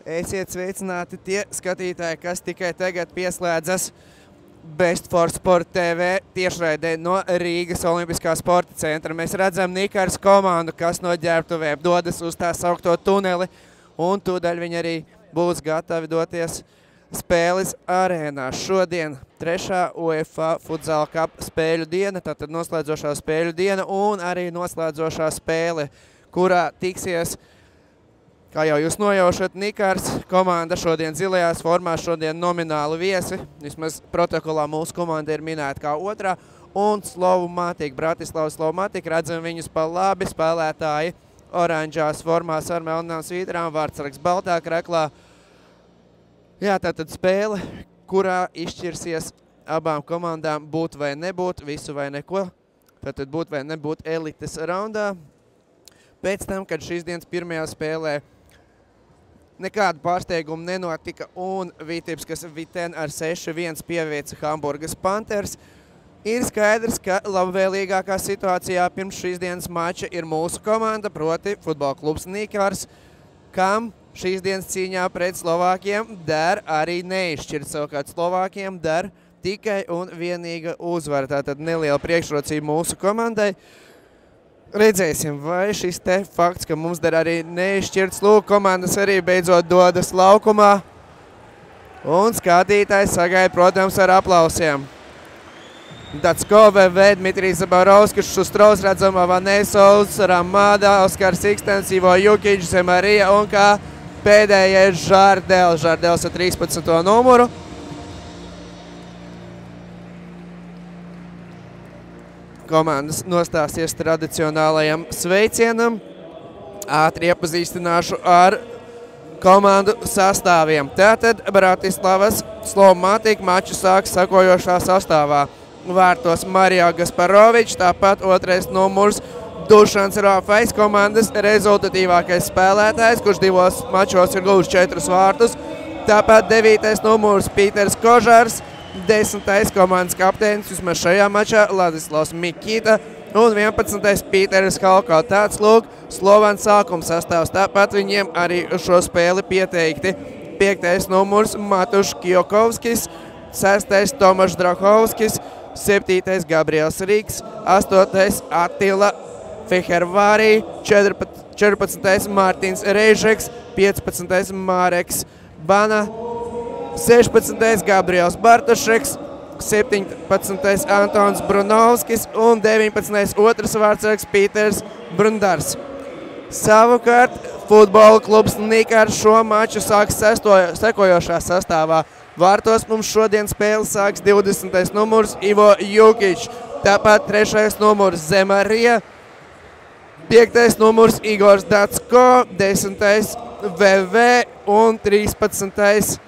Esiet sveicināti tie skatītāji, kas tikai tagad pieslēdzas Best for Sport TV tiešraidē no Rīgas Olimpiskā sporta centra. Mēs redzam Nikars komandu, kas no ģērbtuvēm dodas uz tā saukto tuneli, un tūdaļ viņi arī būs gatavi doties spēles arēnā. Šodien 3. UEFA Futsal Cup spēļu diena, tātad noslēdzošā spēļu diena un arī noslēdzošā spēle, kurā tiksies, kā jau jūs nojaušat, Nikars komanda šodien zilajās formās, šodien nomināli viesi. Vismaz protokolā mūsu komanda ir minēta kā otrā. Un Slovmatika, Bratislava Slovmatika, redzam viņus pa labi spēlētāji oranžās formās ar melnām svītrām, vārdsargs baltā kreklā. Jā, tātad spēle, kurā izšķirsies abām komandām būt vai nebūt, visu vai neko. Tātad būt vai nebūt elites raundā. Pēc tam, kad šīs dienas pirmajā spēlē nekādu pārsteigumu nenotika un Vitebskas Viten ar 6-1 pieveica Hamburgas Panthers, ir skaidrs, ka labvēlīgākā situācijā pirms šīs dienas mača ir mūsu komanda, proti futbola klubs Nikars, kam šīs dienas cīņā pret Slovākiem der arī neizšķirt. Savukārt Slovākiem der tikai un vienīga uzvara. Tātad neliela priekšrocība mūsu komandai. Redzēsim, vai šis te fakts, ka mums der arī neizšķirts, lūk, komandas arī beidzot dodas laukumā. Un skatītājs sagaida, protams, ar aplausiem. Datsko, VV, Dmitrijs Zabarovskis, Šustrovs, redzam, Avanesovs, Ramada, Oskars Ikstens, Ivo Jukič, Zemarija un kā pēdējais Žardels. Žardels ar 13. numuru. Komandas nostāsies tradicionālajam sveicienam. Ātri iepazīstināšu ar komandu sastāviem. Tātad Bratislavas Slovmatika maču sāks sakojošā sastāvā. Vārtos Marija Gasparovič, tāpat otrais numurs Dušans Rafais, komandas rezultatīvākais spēlētājs, kurš divos mačos ir guvis 4 vārtus. Tāpat 9. numurs Pīters Kožars, 10. komandas kapteinis vismaz šajā mačā Ladislavs Mikita un 11. Pīteris Halko. Tāds lūk Slovāns sākuma sastāvs. Tāpat viņiem arī šo spēli pieteikti 5. numurs Matuš Kjokovskis, 6. Tomašs Drahovskis, 7. Gabriels Rīgs, 8. Attila Fehervārī, 14. Mārtiņš Reižeks, 15. Māreks Bana, 16. Gabriels Bartošeks, 17. Antons Brunovskis un 19. otrs vārdsargs Pīters Brundars. Savukārt futbola klubs Nikars šo maču sāks sekojošā sastāvā. Vārtos mums šodien spēli sāks 20. numurs Ivo Jukič, tāpat 3. numurs Zemarija, 5. numurs Igors Datsko, 10. VV un 13.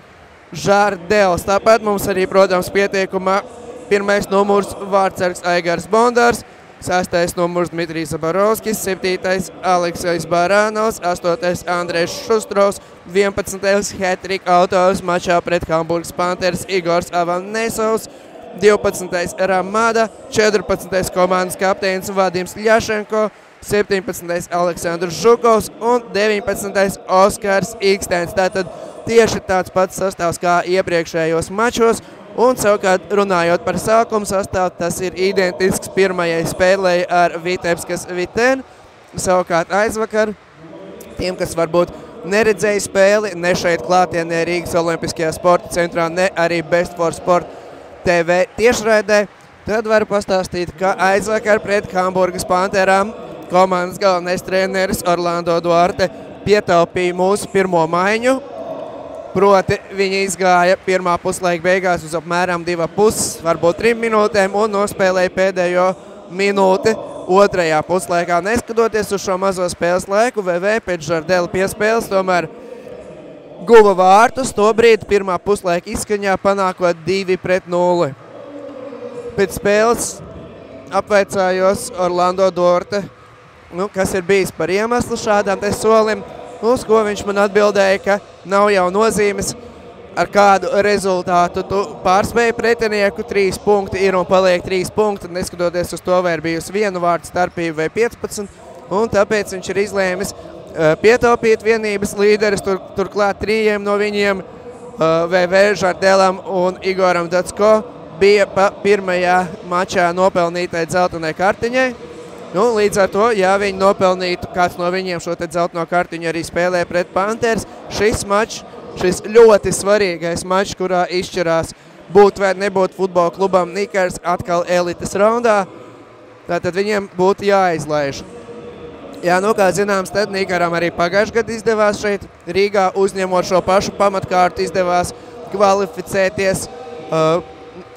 Žardels. Tāpat mums arī, protams, pieteikumā 1. numurs vārdsargs Aigars Bondārs, 6. numurs Dmitrijs Zabarovskis, 7. Aleksejs Barānovs, 8. Andrejs Šustrovs, 11. hat-trick autors mačā pret Hamburgas Panthers Igors Avanesovs, 12. Ramada, 14. komandas kapteinis Vadims Ļašenko, 17. Aleksandrs Žukovs un 19. Oskars Ikstens. Tātad tieši tāds pats sastāvs kā iepriekšējos mačos, un savukārt runājot par sākumu sastāvu, tas ir identisks pirmajai spēlei ar Vitebskas Viten. Savukārt aizvakar tiem, kas varbūt neredzēja spēli, ne šeit klātienē Rīgas Olimpiskajā sporta centrā, ne arī Best for Sport TV tiešraidē, tad varu pastāstīt, ka aizvakar pret Hamburgas Pantherām komandas galvenais treneris Orlando Duarte pietaupīja mūsu pirmo maiņu. Proti viņi izgāja pirmā puslaika beigās uz apmēram 2,5, varbūt 3 minūtēm un nospēlēja pēdējo minūti otrajā puslaikā. Neskatoties uz šo mazo spēles laiku, VV pēc Žardela piespēles tomēr guva vārtus. Tobrīd pirmā puslaika izskaņā panākot 2-0. Pēc spēles apvaicājos Orlando Duarte, kas ir bijis par iemeslu šādām te solim. Uz ko viņš man atbildēja, ka nav jau nozīmes, ar kādu rezultātu tu pārspēji pretinieku, 3 punkti ir un paliek 3 punkti, neskatoties uz to, vai ir bijusi 1 vārdu starpība vai 15, un tāpēc viņš ir izlēmis pietaupīt vienības līderis, turklāt 3 no viņiem, VV Žardelam un Igoram Dacko, bija pa pirmajā mačā nopelnītai dzeltenai kartiņai. Nu, līdz ar to, ja viņi nopelnītu, kāds no viņiem šo te dzelteno kartiņu arī spēlē pret Panthers, šis ļoti svarīgais mačs, kurā izšķirās būt vai nebūt futbola klubam Nikars atkal elites raundā, tātad viņiem būtu jāizlaiž. Jā, nu, kā zināms, tad Nikaram arī pagājušajā gadā izdevās šeit Rīgā, uzņemot šo pašu pamatkārtu, izdevās kvalificēties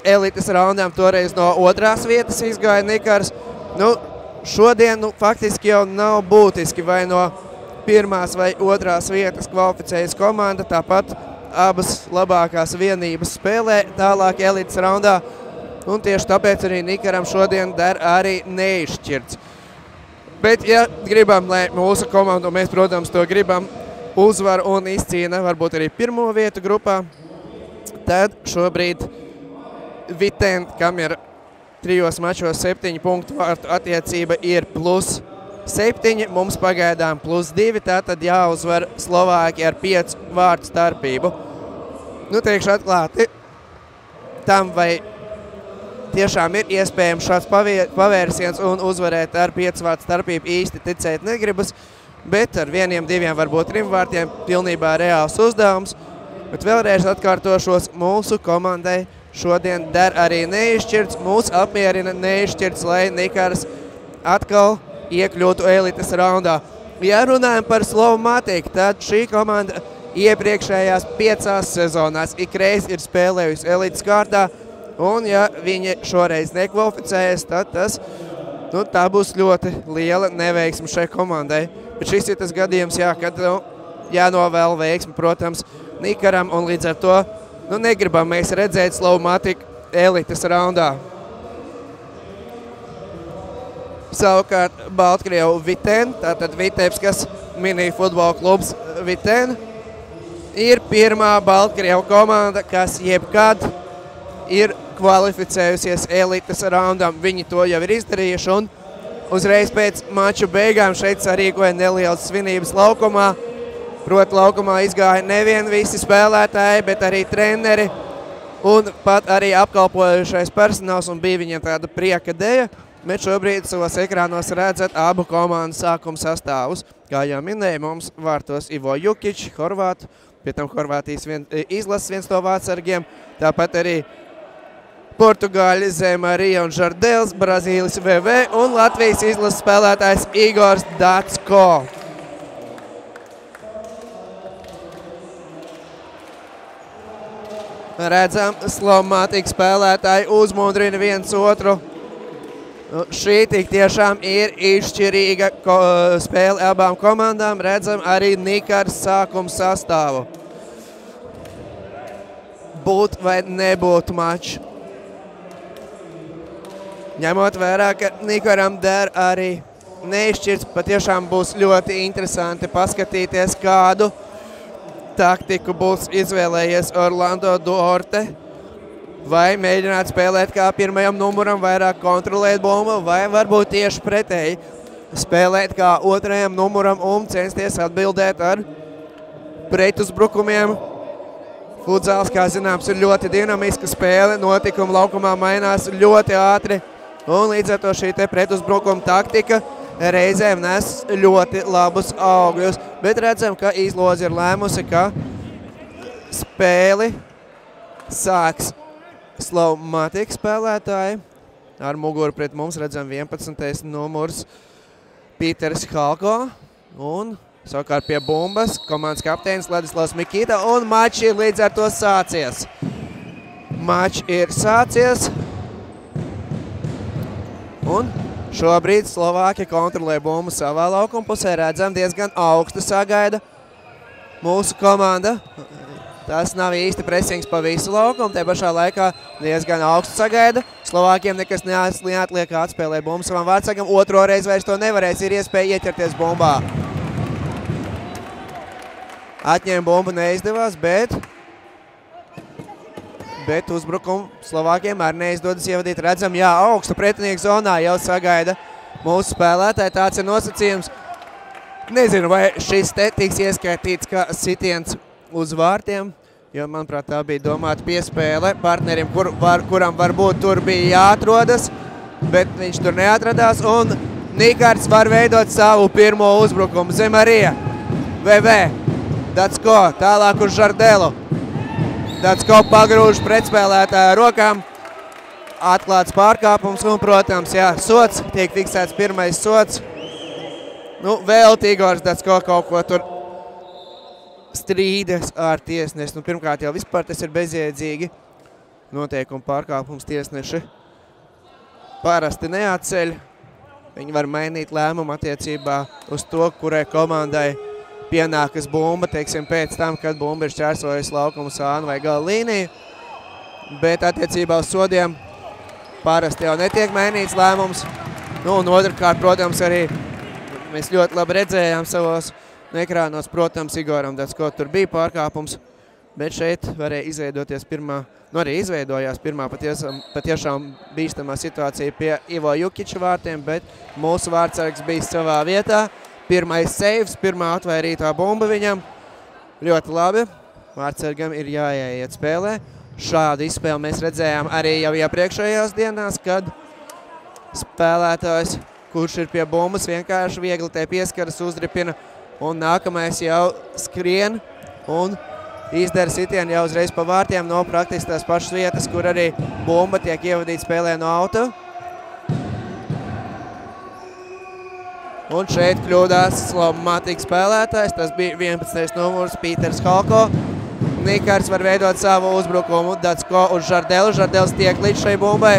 elites raundām, toreiz no 2. vietas izgāja Nikars. Nu, šodien faktiski jau nav būtiski vai no 1. vai 2. vietas kvalificējas komanda, tāpat abas labākās vienības spēlē tālāk elites raundā, un tieši tāpēc arī Nikaram šodien der arī neizšķirts. Bet, ja gribam, lai mūsu komandu, mēs, protams, to gribam, uzvar un izcīna varbūt arī 1. vietu grupā, tad šobrīd Viten, kam ir 3 mačos 7 punktu vārtu attiecība, ir +7, mums pagaidām +2, tātad jāuzvar Slovāki ar 5 vārtu starpību. Nu, teikšu atklāti, tam vai tiešām ir iespējams šāds pavērsiens un uzvarēt ar 5 vārtu starpību īsti ticēt negribas, bet ar 1, 2, varbūt 3 vārtiem pilnībā reāls uzdevums. Bet vēlreiz atkārtošos, mūsu komandai šodien der arī neizšķirts, mūs apmierina neizšķirts, lai Nikars atkal iekļūtu elites raundā. Ja runājam par Slovmatiku, tad šī komanda iepriekšējās 5 sezonās ikreiz ir spēlējusi elites kārtā, un ja viņi šoreiz nekvalificējas, tad tā būs ļoti liela neveiksme šai komandai. Bet šis ir tas gadījums, jā, kad jānovēl veiksmi, protams, Nikaram, un līdz ar to negribam mēs redzēt Slovmatiku elites raundā. Savukārt Baltkrievu Viten, tātad Vitebskas mini futbola klubs Viten, ir pirmā Baltkrievu komanda, kas jebkad ir kvalificējusies elites raundam. Viņi to jau ir izdarījuši, un uzreiz pēc maču beigām šeit sarīkoja nelielas svinības laukumā. Proti, laukumā izgāja nevien visi spēlētāji, bet arī treneri un pat arī apkalpojušais personāls, un bija viņiem tāda prieka dēļa. Bet šobrīd savos ekrānos redzat abu komandu sākuma sastāvus. Kā jau minēja, mums vārtos Ivo Jukić, Horvātu, pie tam Horvātijas izlases viens no vārtsargiem, tāpat arī Portugāļi Zemarija un Žardels, Brazīlis VV un Latvijas izlases spēlētājs Igors Dacko. Redzam, Slovmatiku spēlētāji uzmundrina viens otru. Šī tik tiešām ir izšķirīga spēle abām komandām. Redzam arī Nikars sākuma sastāvu. Būt vai nebūt mačs. Ņemot vērā, ka Nikaram der arī neizšķirts, patiešām būs ļoti interesanti paskatīties, kādu taktiku būs izvēlējies Orlando Duarte. Vai mēģināt spēlēt kā 1. numuram, vairāk kontrolēt bumbu, vai varbūt tieši pretēji spēlēt kā 2. numuram un censties atbildēt ar pretuzbrukumiem. Futzāls, kā zināms, ir ļoti dinamiska spēle, notikumi laukumā mainās ļoti ātri. Un līdz ar to šī te pretuzbrukuma taktika reizēm nes ļoti labus augļus. Bet redzam, ka izloze ir lēmusi, ka spēli sāks Slovmatiku spēlētāji. Ar muguru pret mums redzam 11. numurs Pīters Halko. Un savukārt pie bumbas komandas kapteinis Ladislavs Mikita. Un mačs ir līdz ar to sācies. Mačs ir sācies. Un šobrīd Slovāki kontrolē bumbu savā laukuma pusē. Redzam, diezgan augstu sagaida mūsu komanda. Tas nav īsti presings pa visu laukumu. Te pašā laikā diezgan augstu sagaida. Slovākiem nekas neatliek atspēlēt bumbu savam vārtsargam. Otro reizi vairs to nevarēs. Ir iespēja ieķerties bumbā. Atņēma bumbu neizdevās, bet uzbrukumu Slovākiem arī neizdodas ievadīt. Redzam, jā, augstu pretinieku zonā jau sagaida mūsu spēlētāji. Tāds ir nosacījums. Nezinu, vai šis te tiks ieskaitīts kā sitiens uz vārtiem, jo, manuprāt, tā bija domāta piespēle partnerim, kuram varbūt tur bija jāatrodas, bet viņš tur neatradās, un Nikārts var veidot savu pirmo uzbrukumu. Zemarija, VV, Dacko, tālāk uz Žardelu. Dacko pagrūž pretspēlētāja rokām, atklāts pārkāpums, un, protams, jā, sots, tiek fiksēts pirmais sots. Nu, vēl Igors Dacko kaut ko tur strīdas ar tiesnesi. Nu, pirmkārt, jau vispār tas ir bezjēdzīgi. Noteikuma pārkāpums tiesneši parasti neatceļ. Viņi var mainīt lēmumu attiecībā uz to, kurai komandai pienākas bumba, teiksim, pēc tam, kad bumba ir šķērsojusi laukumu sānu vai gala līniju. Bet attiecībā uz sodiem parasti jau netiek mainīts lēmums. Nu, un otrkārt, protams, arī mēs ļoti labi redzējām savos ekrānos, protams, Igoram Dacko tur bija pārkāpums, bet šeit varēja izveidoties pirmā, nu arī izveidojās pirmā patiešām bīstamā situācija pie Ivo Jukiča vārtiem, bet mūsu vārtsargs bija savā vietā. Pirmais saves, pirmā atvairītā bumba viņam. Ļoti labi. Vārtsargam ir jāieiet spēlē. Šādu izspēli mēs redzējām arī jau iepriekšējās dienās, kad spēlētājs, kurš ir pie bumbas, vienkārši viegli te pieskaras, uzdripina, un nākamais jau skrien un izdara sitienu jau uzreiz pa vārtiem no praktiski tās pašas vietas, kur arī bumba tiek ievadīta spēlē no auta. Un šeit kļūdās Slovmatika spēlētājs, tas bija 11. numurs Pīters Halko. Nikārts var veidot savu uzbrukumu, Dacko uz Žardelu. Žardels tiek līdz šai bumbai.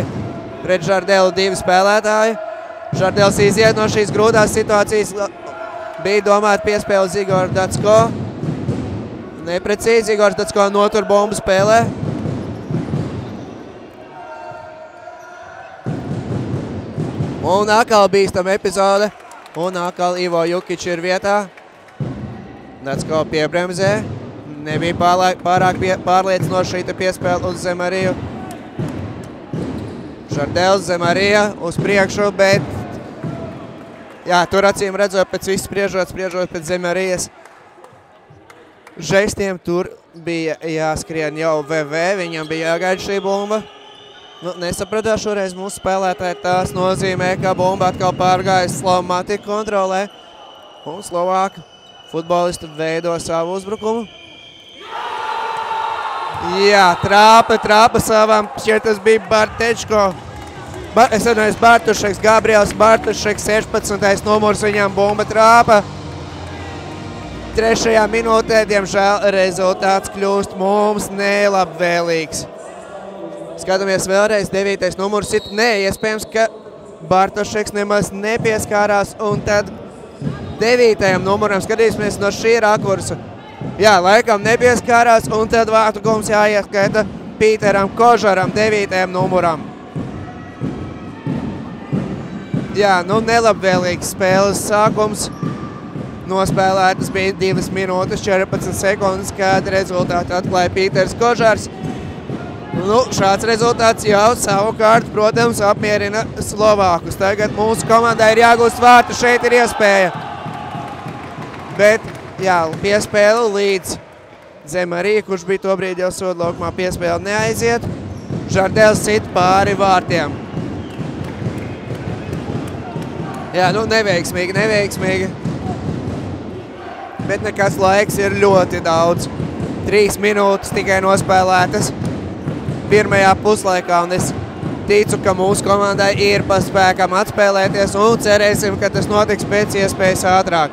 Pret Žardelu divi spēlētāji. Žardels iziet no šīs grūtās situācijas. Bija domāta piespēle uz Igoru Dacko. Neprecīzi, Igors Dacko notur bumbu spēlē. Un atkal bīstam epizode. Un atkal Ivo Jukič ir vietā. Dacko piebremzē. Nebija pārāk pārliecinoši šī piespēle uz Zemariju. Žardels, Zemarija uz priekšu, bet jā, tur acīm redzot pēc visu spriežot pēc Zemarijas žestiem, tur bija jāskrien jau VV, viņam bija jāgaida šī bumba. Nu, nesapratās šoreiz mūsu spēlētāji, tās nozīmē, ka bumba atkal pārgājas Slovmatika kontrolē, un Slovāki futbolisti veido savu uzbrukumu. Jā, trāpa savam, šeit tas bija Bartečko. Es atvainojos, Bartušeks, Gabriels Bartušeks, 16. numurs, viņam bumba trāpa. 3. minūtē, diemžēl, rezultāts kļūst mums nelabvēlīgs. Skatāmies vēlreiz, 9. numurs sit. Nē, iespējams, ka Bartušeks nemaz nepieskārās, un tad 9. numuram skatīsimies no šī rakursa. Jā, laikam nepieskārās, un tad vārtu gums jāieskaita Pīteram Kožaram, 9. numuram. Jā, nu nelabvēlīgs spēles sākums. Nospēlētas bija 2 minūtes 14 sekundes, kad rezultātu atklāja Pīters Kožars. Nu, šāds rezultāts jau savukārt, protams, apmierina Slovākus. Tagad mūsu komandai ir jāgūst vārtu, šeit ir iespēja. Bet, jā, piespēle līdz Zemarija, kurš bija tobrīd jau sodlaukumā, piespēle neaiziet. Žardels sit pāri vārtiem. Jā, nu neveiksmīgi. Bet nekas laiks ir ļoti daudz. 3 minūtes tikai nospēlētas pirmajā puslaikā, un es ticu, ka mūsu komandai ir pa spēkam atspēlēties, un cerēsim, ka tas notiks pēc iespējas ātrāk.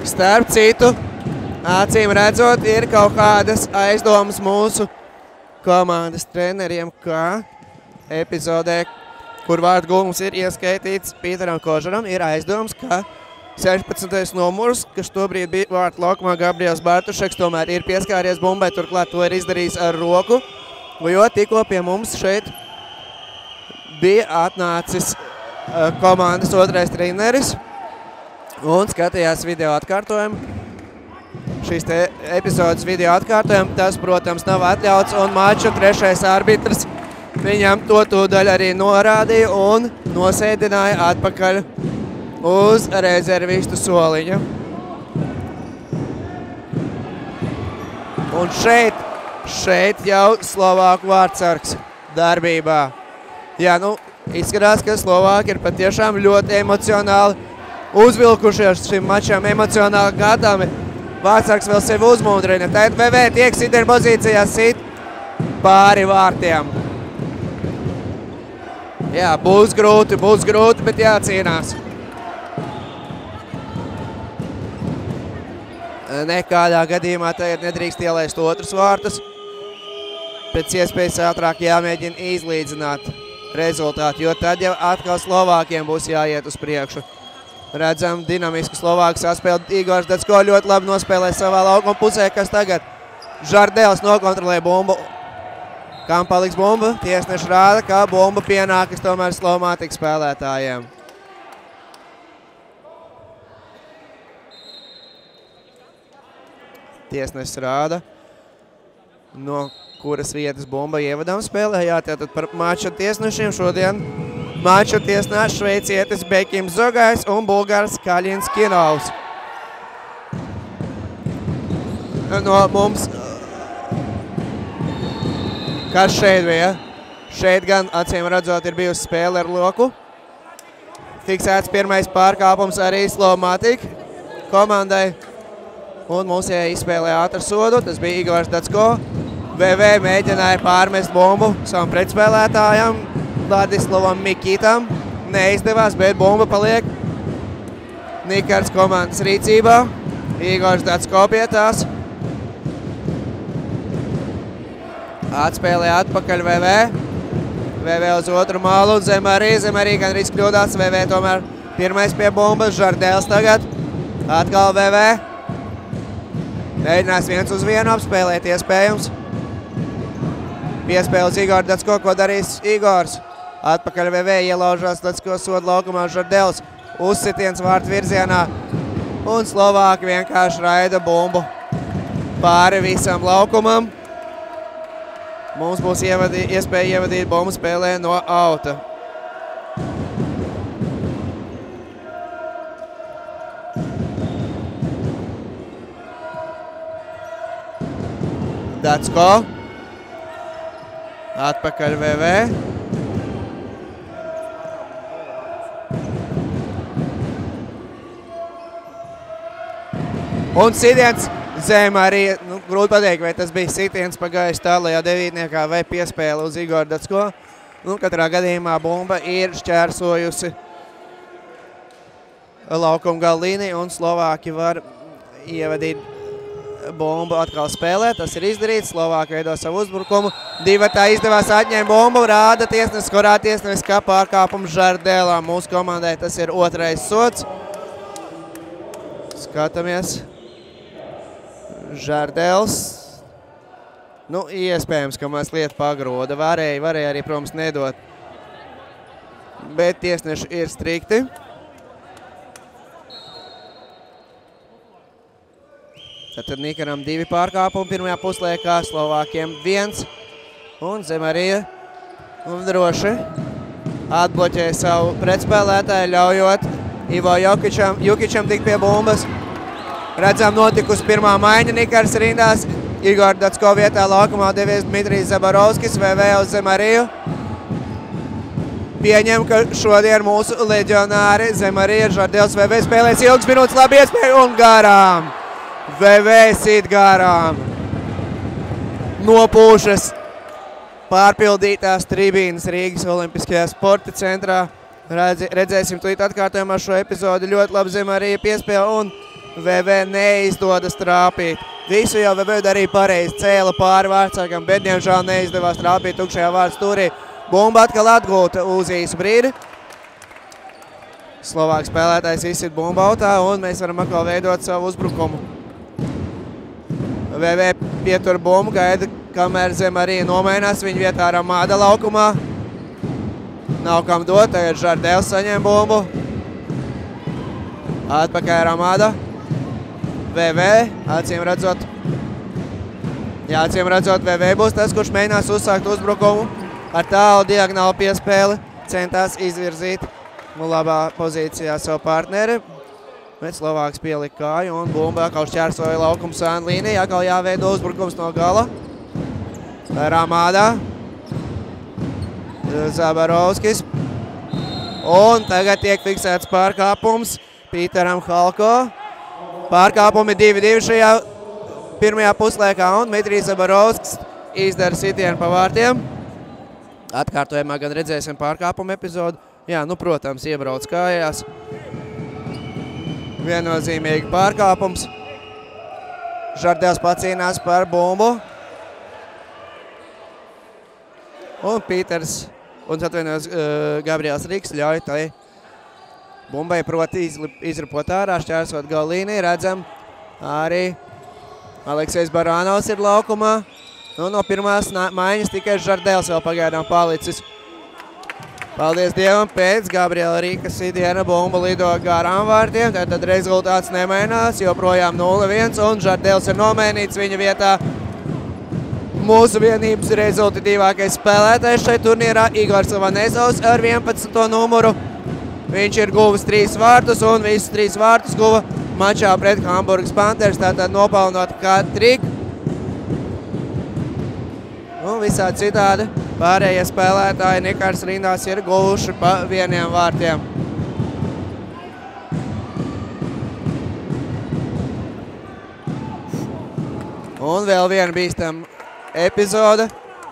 Starp citu, acīm redzot, ir kaut kādas aizdomas mūsu komandas treneriem, kā epizodē, kur vārdu gūmums ir ieskaitīts Pīteram Kožaram, ir aizdoms, ka 16. numurs, kas tobrīd bija vārtu laukumā Gabriels Bartušeks, tomēr ir pieskāries bumbai, turklāt to ir izdarījis ar roku, jo tikko pie mums šeit bija atnācis komandas otrais treneris un skatījās video atkārtojumu. Šīs te epizodes video atkārtojumu, tas, protams, nav atļauts, un maču 3. arbitrs Viņam to tūdaļ arī norādīja un nosēdināja atpakaļ uz rezervistu soliņa. Un šeit jau Slovāku vārdsargs darbībā. Jā, nu, izskatās, ka Slovāki ir patiešām ļoti emocionāli uzvilkušies šim mačam, emocionāli gatavi. Vārdsargs vēl sevi uzmundrina. Tad VV tiek sitienu pozīcijā, sit pāri vārtiem. Jā, būs grūti, bet jācīnās. Nekādā gadījumā tagad nedrīkst ielaist otrus vārtus. Pēc iespējas ātrāk jāmēģina izlīdzināt rezultātu, jo tad jau atkal Slovākiem būs jāiet uz priekšu. Redzam, dinamisku Slovāku saspēli. Igors Dacko ļoti labi nospēlē savā laukuma pusē, kas tagad Žardēls nokontrolē bumbu. Kam paliks bumba? Tiesneši rāda, ka bumba pienākas tomēr Slovātijas spēlētājiem. Tiesnesis rāda, no kuras vietas bumba ievadām spēlē. Jā, tātad par maču tiesnešiem šodien maču tiesnēs šveicietis Bekim Zogais un bulgārs Kaļins Kinovs. No mums, kas šeit bija? Šeit gan, acīm redzot, ir bijusi spēle ar loku. Fiksēts pirmais pārkāpums arī Slovātija komandai. Un mums izspēlē ātru sodu, tas bija Igors Dacko. VV mēģināja pārmest bumbu savam pretspēlētājam, Vladislavam Mikitam. Neizdevās, bet bumba paliek Nikars komandas rīcībā. Igors Dacko pie tās. Atspēlē atpakaļ VV. VV uz otru malu, Zemarī gan arī kļūdās. VV tomēr pirmais pie bumbas, Žardēls tagad. Atkal VV. Mēģinās 1-uz-1 apspēlēt iespējams. Piespēles Igor Dacko, ko darīs Igors. Atpakaļ VV ielaužās Dacko soda laukumā, Žardēls uzsitiens vārtu virzienā. Un Slovāki vienkārši raida bumbu pāri visam laukumam. Mums būs iespēja ievadīt bumbu spēlē no auta. Dacko. Atpakaļ VV. Un sitiens Zemarī. Nu, grūti pateikt, vai tas bija sitiens pagājis tālajā devītniekā vai piespēle uz Igoru Dacko. Nu, katrā gadījumā bumba ir šķērsojusi laukuma gala līniju un Slovāki var ievadīt bumbu atkal spēlē. Tas ir izdarīts. Slovāki veido savu uzbrukumu. Divatā izdevās atņēma bumbu. Rāda tiesnesis, kurā tiesnesis kā pārkāpums Žardēlā. Mūsu komandai tas ir otrais sods. Skatāmies. Žardēls. Nu, iespējams, ka mazliet pagroda. Varēja arī, protams, nedot. Bet tiesneši ir strikti. Tad Nikaram 2 pārkāpumi pirmajā puslaikā, Slovākiem 1. Un Zemarija droši atbloķēja savu pretspēlētāju, ļaujot Ivo Jukičam tikt pie bumbas. Redzam, notikusi pirmā maiņa Nikars rindās. Igor Dacko vietā laukumā devies Dmitrijs Zabarovskis, VV uz Zemariju. Pieņem, ka šodien mūsu leģionāri Zemarija, Žardēls, VV spēlēs ilgas minūtes, labi iespēja un garām. VV sit garām. Nopūšas pārpildītās tribīnas Rīgas Olimpiskajā sporta centrā. Redzēsim tūlīt atkārtojumā šo epizodi. Ļoti labi Zemarija piespēle un VV neizdodas trāpīt. Visu jau VV darīja pareizi. Cēla pāri vārdsargam, bet diemžēl neizdevās trāpīt tukšajā vārds stūrī. Bumba atkal atgūta uz īsu brīdi. Slovāks spēlētājs izsit bumbu autā un mēs varam atkal veidot savu uzbrukumu. VV pietur bumbu, gaida, kamēr Zemarija nomainās viņa vietā Ramāda laukumā. Nav kam dot, tagad Žardēls saņem bumbu. Atpakaļ Ramāda. VV, acīm redzot, VV būs tas, kurš mēģinās uzsākt uzbrukumu. ar tālu diagonālu piespēli centās izvirzīt labā pozīcijā savu partneri. Bet Slovāks pielika kāju un bumba atkal šķērsoja laukumu sēnu līniju. Atkal jāveido uzbrukums no gala. Ramādā. Zabarovskis. Un tagad tiek fiksēts pārkāpums Pīteram Halko. Pārkāpumi 2-2 šajā pirmajā puslaikā un Dmitrijs Zabarovskis izdara sitienu pa vārtiem. Atkārtojumā gan redzēsim pārkāpumu epizodu. Jā, nu, protams, iebrauc kājās. Viennozīmīgi pārkāpums. Žardēls pacīnās par bumbu. Un Pīters un atvainojos Gabriels Rīks ļauj tai bumbai proti izrapot ārā, šķērsot galīniju. Redzam, arī Aleksejs Baranovs ir laukumā. Nu, no pirmās maiņas tikai Žardēls vēl pagaidām palicis. Paldies Dievam, pēc Gabriela Rīka sitiena bumba lido garām vārtiem, tad rezultāts nemainās, joprojām 0-1 un Žardēls ir nomainīts viņa vietā. Mūsu vienības rezultatīvākais spēlētājs šai turnīrā Igors Vanesovs ar 11. numuru. Viņš ir guvis 3 vārtus un visus 3 vārtus guva mačā pret Hamburgas Panthers, tātad nopelnot hat-trick. Un visādi citādi pārējie spēlētāji Nikārs rindās ir guvuši pa 1 vārtiem. Un vēl viena bīstama epizode.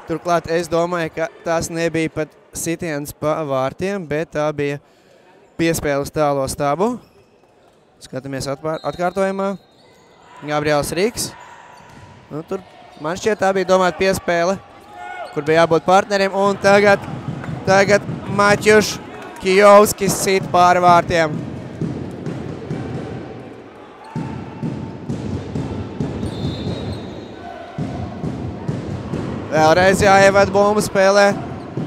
Turklāt es domāju, ka tas nebija pat sitiens pa vārtiem, bet tā bija piespēles tālo stabu. Skatāmies atkārtojumā. Gabriels Rīks. Nu, tur man šķiet tā bija domāta piespēle, kur bija jābūt partnerim. Un tagad Maķuš Kijovskis sit pāri vārtiem. Vēlreiz jāievad bumbu spēlē.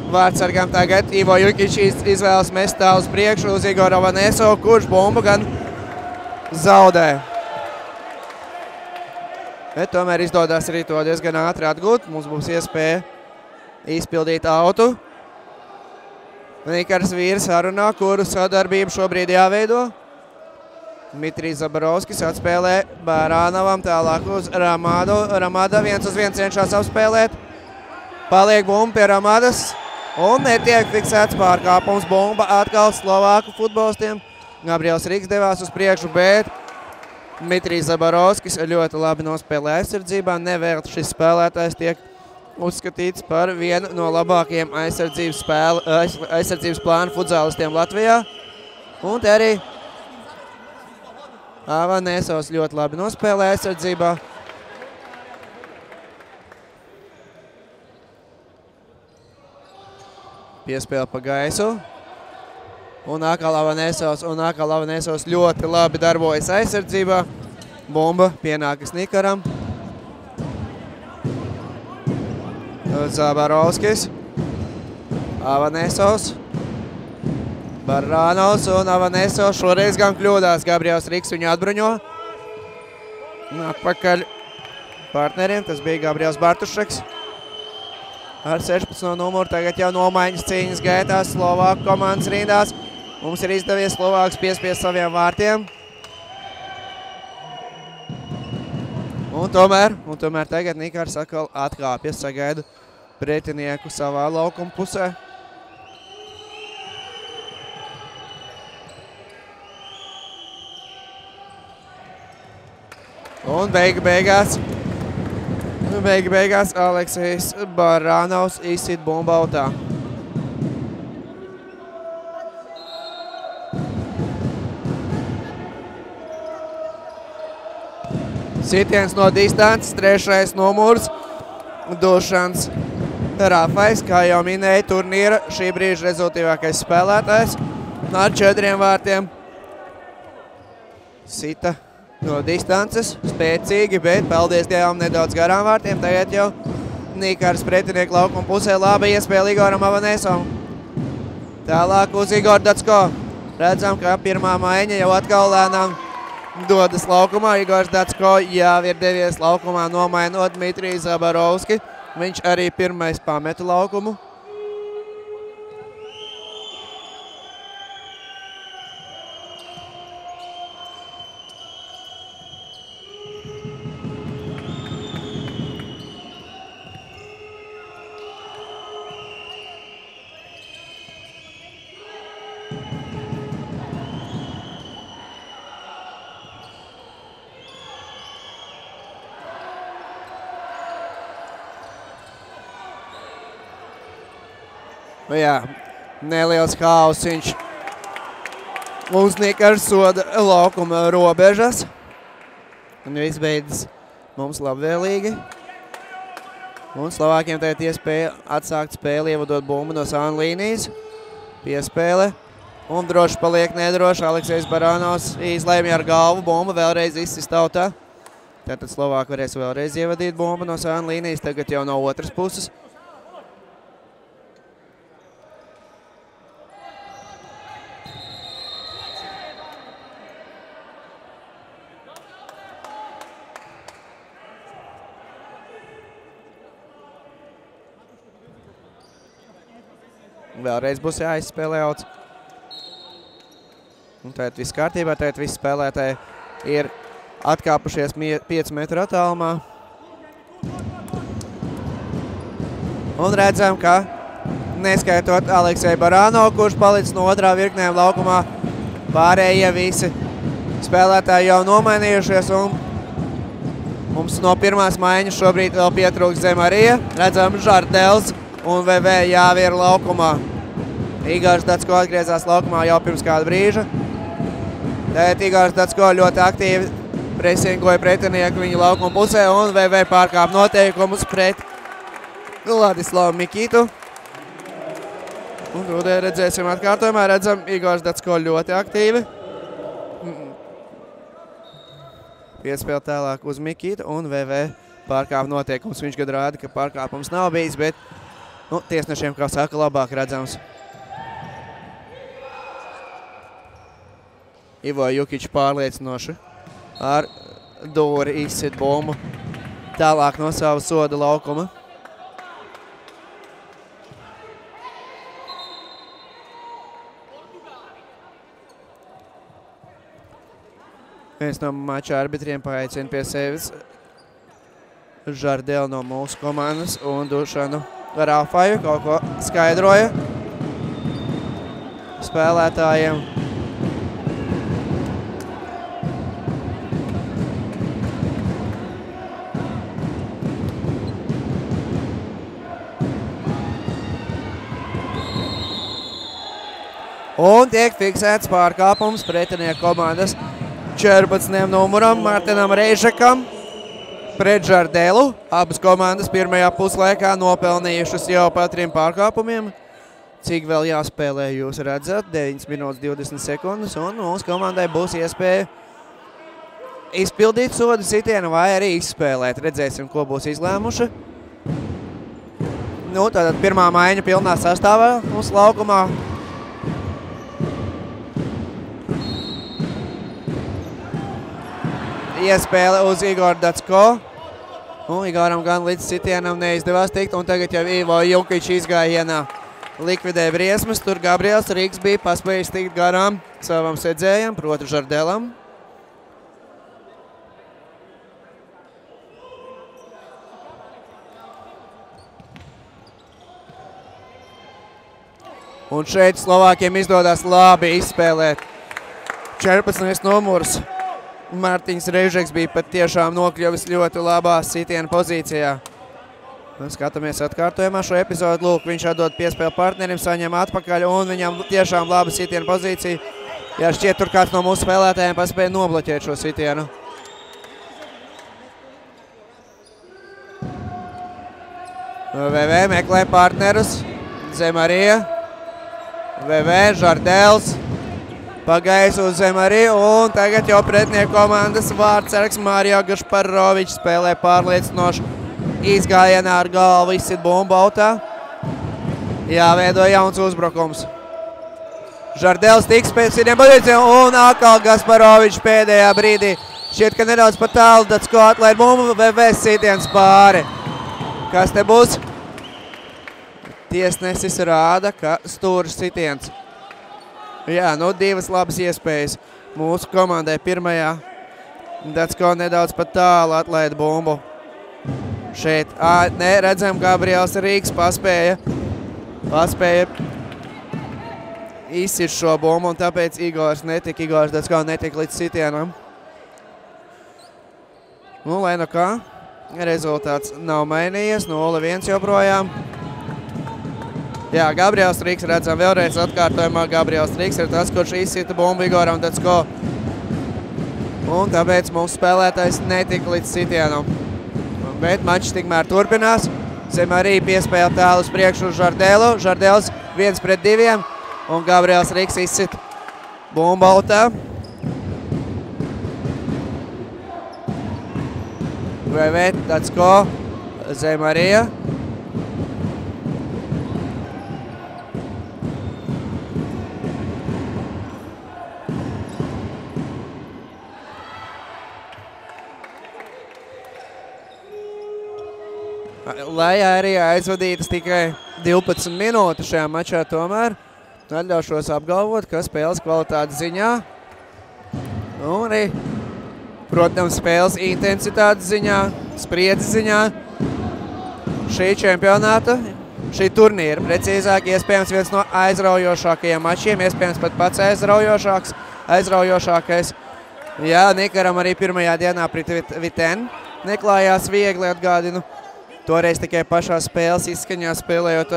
Vārtsargam tagad Ivo Jukič izvēlas mest tā uz priekšu uz Igoru Vanesovu, kurš bumbu gan zaudē. Bet tomēr izdodas arī to diezgan ātri atgūt. Mums būs iespēja izpildīt autu. Nikars Vīrs sarunā, kuru sadarbību šobrīd jāveido. Dmitrijs Zabarovskis atspēlē Baranovam, tālāk uz Ramādu. Ramāda 1-1 cenšas apspēlēt. Paliek bumba pie Ramādas un netiek fiksēts pārkāpums. Bumba atkal Slovāku futbolistiem. Gabriels Rīks devās uz priekšu, bet Dmitrijs Zabarovskis ļoti labi nospēlē aizsardzībā. Nevēlt šis spēlētājs tiek uzskatīts par vienu no labākajiem aizsardzības plānu futzālistiem Latvijā. Un te arī Vanesovs ļoti labi nospēlē aizsardzībā. Piespēle pa gaisu. Un atkal Vanesovs ļoti labi darbojas aizsardzībā. Bumba pienākas Nikaram. Zabarovskis. Vanesovs. Baranovs un Vanesovs šoreiz gan kļūdās. Gabriels Rīks viņu atbruņo. Atpakaļ partneriem. Tas bija Gabriels Bartušeks. Ar 16 numuru tagad jau nomaiņas cīņas gaitās Slovāku komandas rindās. Mums ir izdevies Slovāks piespiest saviem vārtiem. Un tomēr tagad Nikars atkal atkāpjas, sagaida pretinieku savā laukuma pusē. Un beigās Aleksejs Baranovs izsit bumbu autā. Sitiens no distances, 3. numurs, Dušans Rafais, kā jau minēja, turnīra šī brīža rezultīvākais spēlētājs. Ar 4 vārtiem sita no distances, spēcīgi, bet paldies Dievam nedaudz garām vārtiem. Tagad jau Nikars pretinieku laukuma pusē laba iespēja Igoram Vanesovam. Tālāk uz Igoru Dacko. Redzam, ka pirmā maiņa jau atkal lēnām dodas laukumā. Igors Dacko jau ir devies laukumā nomainot Dmitriju Zabarovski. Viņš arī pirmais pameta laukumu. Jā, neliels hausiņš. Uznika ar soda laukuma robežas. Un viss beidzas mums labvēlīgi. Un Slovākiem tagad iespēja atsākt spēli, ievadot bumbu no sāna līnijas. Piespēle. Un droši paliek nedroši. Aleksejs Baranovs izlēmja ar galvu bumbu, vēlreiz izsist tautā. Tātad Slovāki varēs vēlreiz ievadīt bumbu no sāna līnijas, tagad jau no otras puses. Vēlreiz būs jāizspēlē outs. Un tagad viss kārtībā, tagad visi spēlētāji ir atkāpušies 5 metru attālumā. Un redzam, ka neskaitot Alekseju Baranovu, kurš palicis no otrā virknēm laukumā, pārējie visi spēlētāji jau nomainījušies. Un mums no pirmās maiņas šobrīd vēl pietrūks Zemarija. Redzam, Žardels un VV jāvier laukumā. Igors Dacko atgriezās laukumā jau pirms kāda brīža. Tagad Igors Dacko ļoti aktīvi presingoja pretinieku viņu laukuma pusē un VV pārkāp noteikumus pret Ladislavu Mikitu. Un tūdien redzēsim atkārtojumā, redzam Igors Dacko ļoti aktīvi. Piespēl tālāk uz Mikitu un VV pārkāp noteikumus. Viņš gad rāda, ka pārkāpums nav bijis, bet tiesnešiem, kā saka, labāk redzams. Ivo Jukič pārliecinoši ar dūri izsit bumbu tālāk no sava soda laukuma. Viens no mača arbitriem paaicina pie sevis Žardelu no mūsu komandas un Dušanu Rafaju kaut ko skaidroja spēlētājiem. Un tiek fiksēts pārkāpums pretinieku komandas 14. numuram Martinam Reižekam pret Žardelu. Abas komandas pirmajā puslaikā nopelnījušas jau pa 3 pārkāpumiem. Cik vēl jāspēlē, jūs redzat, 9 minūtes 20 sekundes, un mūsu komandai būs iespēja izpildīt sodu sitienu vai arī izspēlēt. Redzēsim, ko būs izlēmuši. Tātad pirmā maiņa pilnā sastāvā mūsu laukumā. Iespēle uz Igoru Dacko. Igoram gan līdz sitienam neizdevās tikt, un tagad jau Ivo Jukič izgājienā likvidē briesmas. Tur Gabriels Rīgs bija paspējis tikt garām savam sedzējam, proti Žardelam. Un šeit Slovākiem izdodas labi izspēlēt 14. numurs. Mārtiņš Reižeks bija pat tiešām nokļuvis ļoti labā sitiena pozīcijā. Skatāmies atkārtojumā šo epizodu. Lūk, viņš atdod piespēli partnerim, saņem atpakaļ un viņam tiešām laba sitiena pozīcija. Jā, šķiet tur kāds no mūsu spēlētājiem paspēja nobloķēt šo sitienu. VV meklē partnerus. Zemarija. VV, Žardels. Pagājis uz Zemariju un tagad jau pretinieku komandas vārdsargs Mario Gašparovičs spēlē pārliecinoši izgājienā ar galvu, izsit bumbu autā. Jāveido jauns uzbrukums. Žardels tiks pēc citiem pozīcijām un atkal Gašparovičs pēdējā brīdī. Šķiet, ka nedaudz pat tālu Dacko atlaid bumbu, VV sitiens pāri. Kas te būs? Tiesnesis rāda, ka stūris sitiens. Jā, divas labas iespējas mūsu komandai pirmajā. Dacko nedaudz pat tālu atlaid bumbu. Šeit, redzam, Gabriels Rīgs paspēja izsit šo bumbu, un tāpēc Igors Dacko netika līdz sitienam. Lai nu kā, rezultāts nav mainījies, 0-1 joprojām. Jā, Gabriels Rīks redzam vēlreiz atkārtojumā. Gabriels Rīks ir tas, kurš izsita bumbu Igoram Dacko. Un tāpēc mums spēlētājs netika līdz sitienam. Bet mačs tikmēr turpinās. Zemarī piespēja tālu uz priekšu Žardelu. Žardels 1-2. Un Gabriels Rīks izsita bumbu autā. VV Dacko, Zemarija. Lai arī aizvadītas tikai 12 minūtes šajā mačā, tomēr atļaušos apgalvot, ka spēles kvalitātes ziņā un arī, protams, spēles intensitātes ziņā, spriedzes ziņā šī čempionāta, šī turnīra, precīzāk, iespējams viens no aizraujošākajiem mačiem, iespējams pat pats aizraujošākais. Jā, Nikaram arī pirmajā dienā pret Viten neklājās viegli, atgādinu. Toreiz tikai pašā spēles izskaņā spēlējot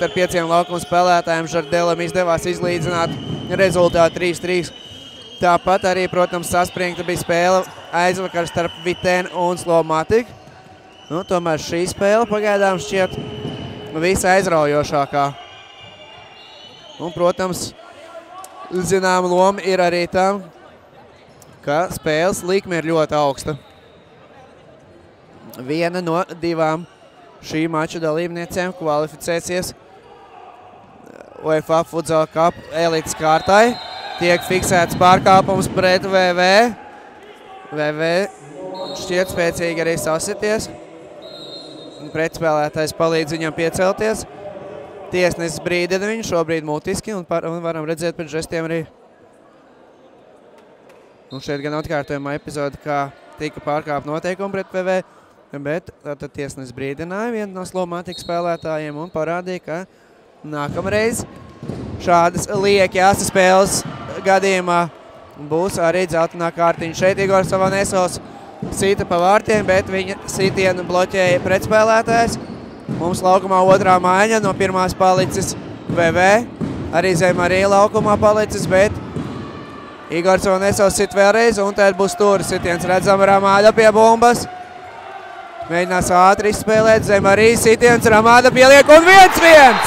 ar 5 laukuma spēlētājiem, Žardelam izdevās izlīdzināt rezultātu 3-3. Tāpat arī, protams, saspringta bija spēle aizvakar starp Viten un Slovmatiku. Nu, tomēr šī spēle pagaidām šķiet visaizraujošākā. Un, protams, zinām loma ir arī tam, ka spēles likme ir ļoti augsta. Viena no 2 šī mača dalībniecēm kvalificēsies UEFA Futsal Cup elites kārtai. Tiek fiksēts pārkāpums pret VV. VV šķiet spēcīgi arī sasities. Pretspēlētājs palīdz viņam piecelties. Tiesnesis brīdina viņu šobrīd mutiski un varam redzēt pēc žestiem arī. Un šeit gan atkārtojumā epizode, kā tika pārkāpt noteikumi pret VV. Bet tātad tiesnesis brīdināja vienu no Slovmatikas spēlētājiem un parādīja, ka nākamreiz šādas liekjās spēles gadījumā būs arī dzeltenā kārtiņa. Šeit Igors Savanesovs sita pa vārtiem, bet viņa sitienu bloķēja pretspēlētājs. Mums laukumā otrā maiņa, no pirmās palicis VV, arī Zemarija laukumā palicis, bet Igors Savanesovs sit vēlreiz un tad būs stūra sitiens. Redzam Ramāda pie bumbas. Mēģinās ātri izspēlēt, Zemarija sitiens, Ramāda pieliek un 1-1!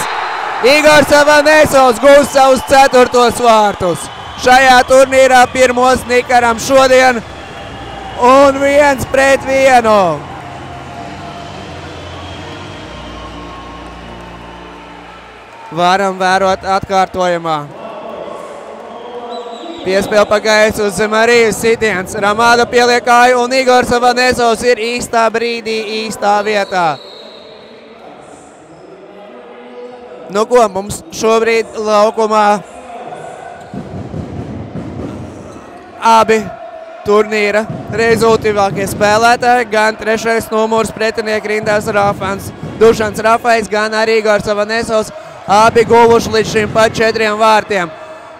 Igors Savanesovs gūs savus 4. vārtus. Šajā turnīrā pirmos Nikaram šodien un 1-1. Varam vērot atkārtojumā. Piespēle pa gaisu uz Zemarijas sitiens. Ramāda pieliek kāju un Igors Savanesovs ir īstā brīdī, īstā vietā. Nu ko, mums šobrīd laukumā abi turnīra rezultīvākie spēlētāji, gan 3. numurs pretinieku rindās Dušans Rafais, gan arī Igors Savanesovs, abi guvuši līdz šim pat 4 vārtiem.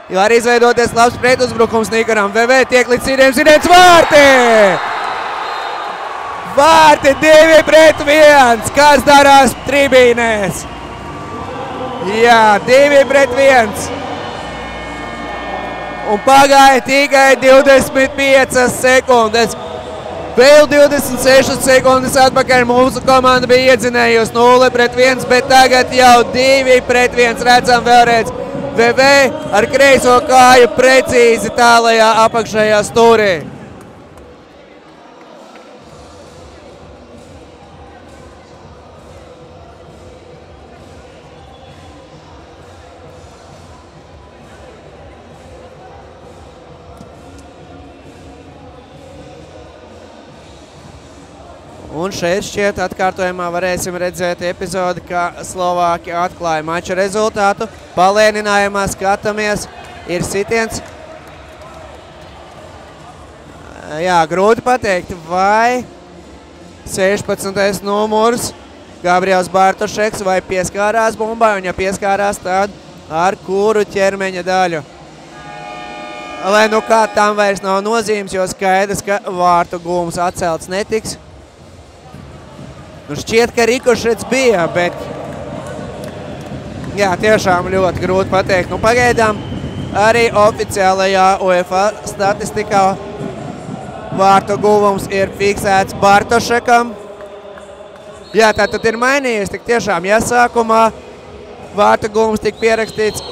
Var izveidoties labs pretuzbrukums Nikaram. VV tiek līdz sitiens vārti! Vārti 2-1! Kas darās tribīnēs? Jā, 2-1! Un pagāja tikai 25 sekundes. Vēl 26 sekundes atpakaļ mūsu komanda bija iedzinējusi 0-1, bet tagad jau 2-1 redzam vēlreiz. VV ar kreiso kāju precīzi tālajā apakšējā stūrī. Un šeit šķiet atkārtojumā varēsim redzēt epizodi, kā Slovāki atklāja mača rezultātu. Palēninājumā skatāmies, ir sitiens. Jā, grūti pateikt, vai 16. numurs Gabriels Bartošeks vai pieskārās bumbai, un ja pieskārās, tad ar kuru ķermeņa daļu. Lai nu kā tam vairs nav nozīmes, jo skaidrs, ka vārtu gūms atcelts netiks. Nu šķiet, ka rikošets bija, bet Jā, tiešām ļoti grūti pateikt. Nu, pagaidām arī oficiālajā UEFA statistikā vārtu guvums ir fiksēts Bartošekam. Jā, tātad ir mainījies tik tiešām. Ja sākumā vārtu guvums tika pierakstīts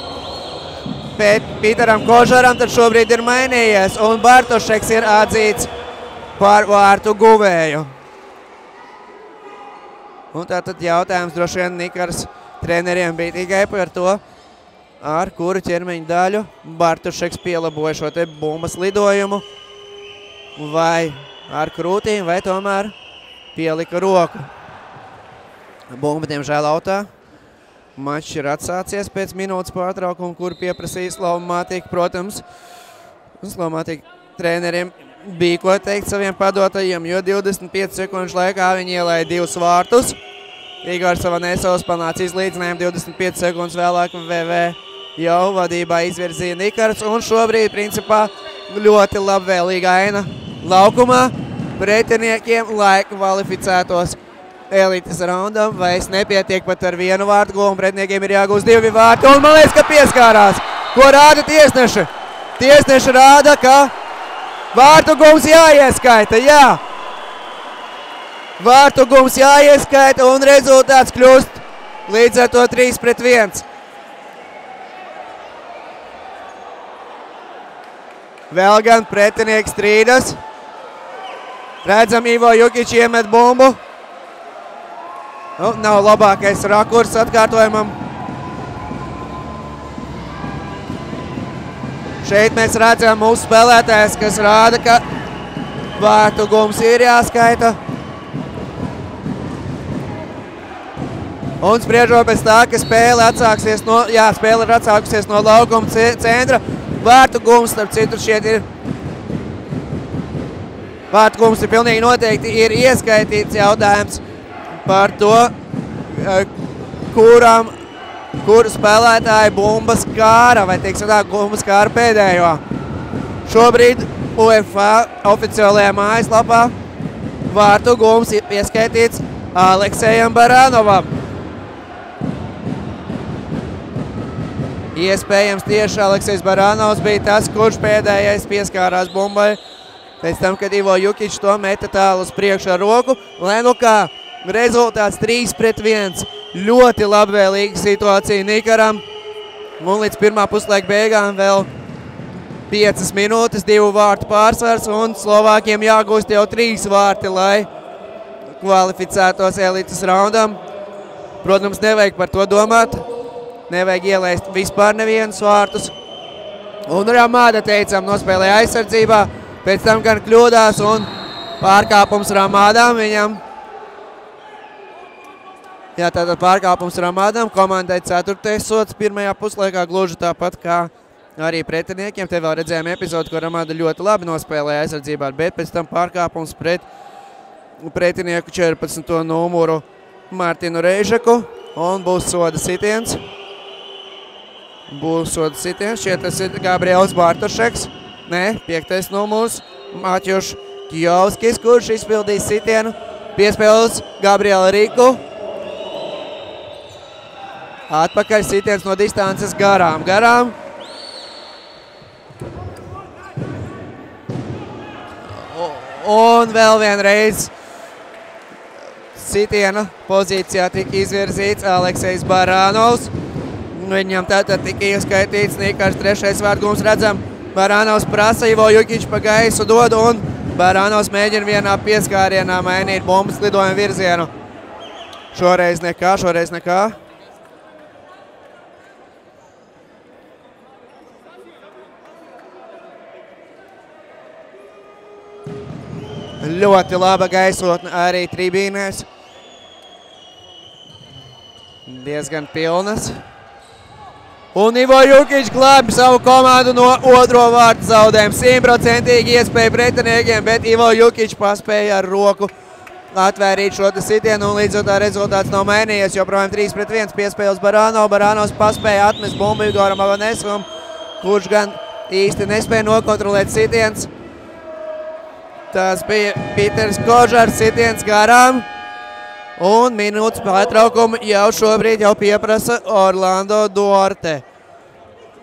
Pīteram Kožaram, tad šobrīd ir mainījies. Un Bartošeks ir atzīts par vārtu guvēju. Un tātad jautājums droši vien Nikars treneriem bija tikai par to, ar kuru ķermeņa daļu Bartošeks pielaboja šo te bumbas lidojumu. Vai ar krūtīm, vai tomēr pielika roku. Bumba, diemžēl, autā. Mačs ir atsācies pēc minūtes pārtraukuma, kur pieprasīja Slavomātika, protams. Slavomātika treneriem bija ko teikt saviem padotajiem, jo 25 sekundžu laikā viņi ielēja 2 vārtus. Igors Savanesovs panāca izlīdzinājumu 25 sekundes vēlāk VV jau vadībā izvirzīja Nikars. Un šobrīd, principā, ļoti labvēlīga aina laukumā pretiniekiem, lai kvalificētos elites raundam. Vairs nepietiek pat ar 1 vārtu guvumu, pretiniekiem ir jāgūst 2 vārti. Un man liekas, ka pieskārās. Ko rāda tiesneši? Tiesneši rāda, ka vārtu guvums jāieskaita, jā. Vārtu guvums jāieskaita un rezultāts kļūst līdz ar to 3-1. Vēl gan pretinieks strīdas. Redzam, Ivo Jukič iemet bumbu. Nu, nav labākais rakurs atkārtojumam. Šeit mēs redzam mūsu spēlētājs, kas rāda, ka vārtu guvums ir jāskaita. Un spriežot pēc tā, ka spēle ir atsākusies no laukuma centra. Vārtu guvums, starp citu, šeit ir. Vārtu guvums ir pilnīgi noteikti ir ieskaitīts jautājums par to, kuru spēlētāji bumbas kāra, vai teiksim tā, bumbas kāra pēdējo. Šobrīd UEFA oficiālajā mājaslapā vārtu guvums ir pieskaitīts Aleksejam Baranovam. Iespējams, tieši Aleksejs Baranovs bija tas, kurš pēdējais pieskārās bumbai pēc tam, kad Ivo Jukič to meta tālu uz priekšu ar roku. Lai nu kā, rezultāts 3-1. Ļoti labvēlīga situācija Nikaram. Un līdz pirmā puslaika beigām vēl 5 minūtes, 2 vārtu pārsvars, un Slovākiem jāgūst jau 3 vārti, lai kvalificētos elites raundam. Protams, nevajag par to domāt. Nevajag ielaist vispār nevienus vārtus. Un Ramāda, teicām, nospēlēja aizsardzībā, pēc tam gan kļūdās un pārkāpums Ramādām viņam. Jā, tātad pārkāpums Ramādām, komandai 4. sots pirmajā puslaikā, gluži tāpat kā arī pretiniekiem. Te vēl redzējām epizodu, ko Ramāda ļoti labi nospēlēja aizsardzībā, bet pēc tam pārkāpums pret pretinieku 14. numuru Martinu Reižaku un būs soda sitiens. Šeit tas ir Gabriels Bartošeks. Nē, 5. numurs Maķuš Kijovskis, kurš izpildīs sitienu. Piespēles Gabriela Riku. Atpakaļ sitiens no distances garām. Un vēl vienreiz sitiena pozīcijā tika izvirzīts Aleksejs Baranovs. Viņam tātad tika ieskaitīts Nikars 3. vārtu guvums, redzam. Baranovs prasa, Ivo Jukič pa gaisu dod, un Baranovs mēģina vienā pieskārienā mainīt bumbas lidojumu virzienu. Šoreiz nekā. Ļoti laba gaisotne arī tribīnēs. Diezgan pilnas. Un Ivo Jukič glābi savu komandu no 2. vārtu zaudējumu. 100% iespēja pretiniekiem, bet Ivo Jukič paspēja ar roku atvērīt šo sitienu, un līdz ar tā rezultāts nav mainījies, joprojām 3-1 piespēles Baranov. Baranovs paspēja atmest bumbu Igoram Avanesovam, kurš gan īsti nespēja nokontrolēt sitiens. Tas bija Pīters Kožars, sitiens garām. Un minūtes pārtraukumu jau šobrīd jau pieprasa Orlando Duarte.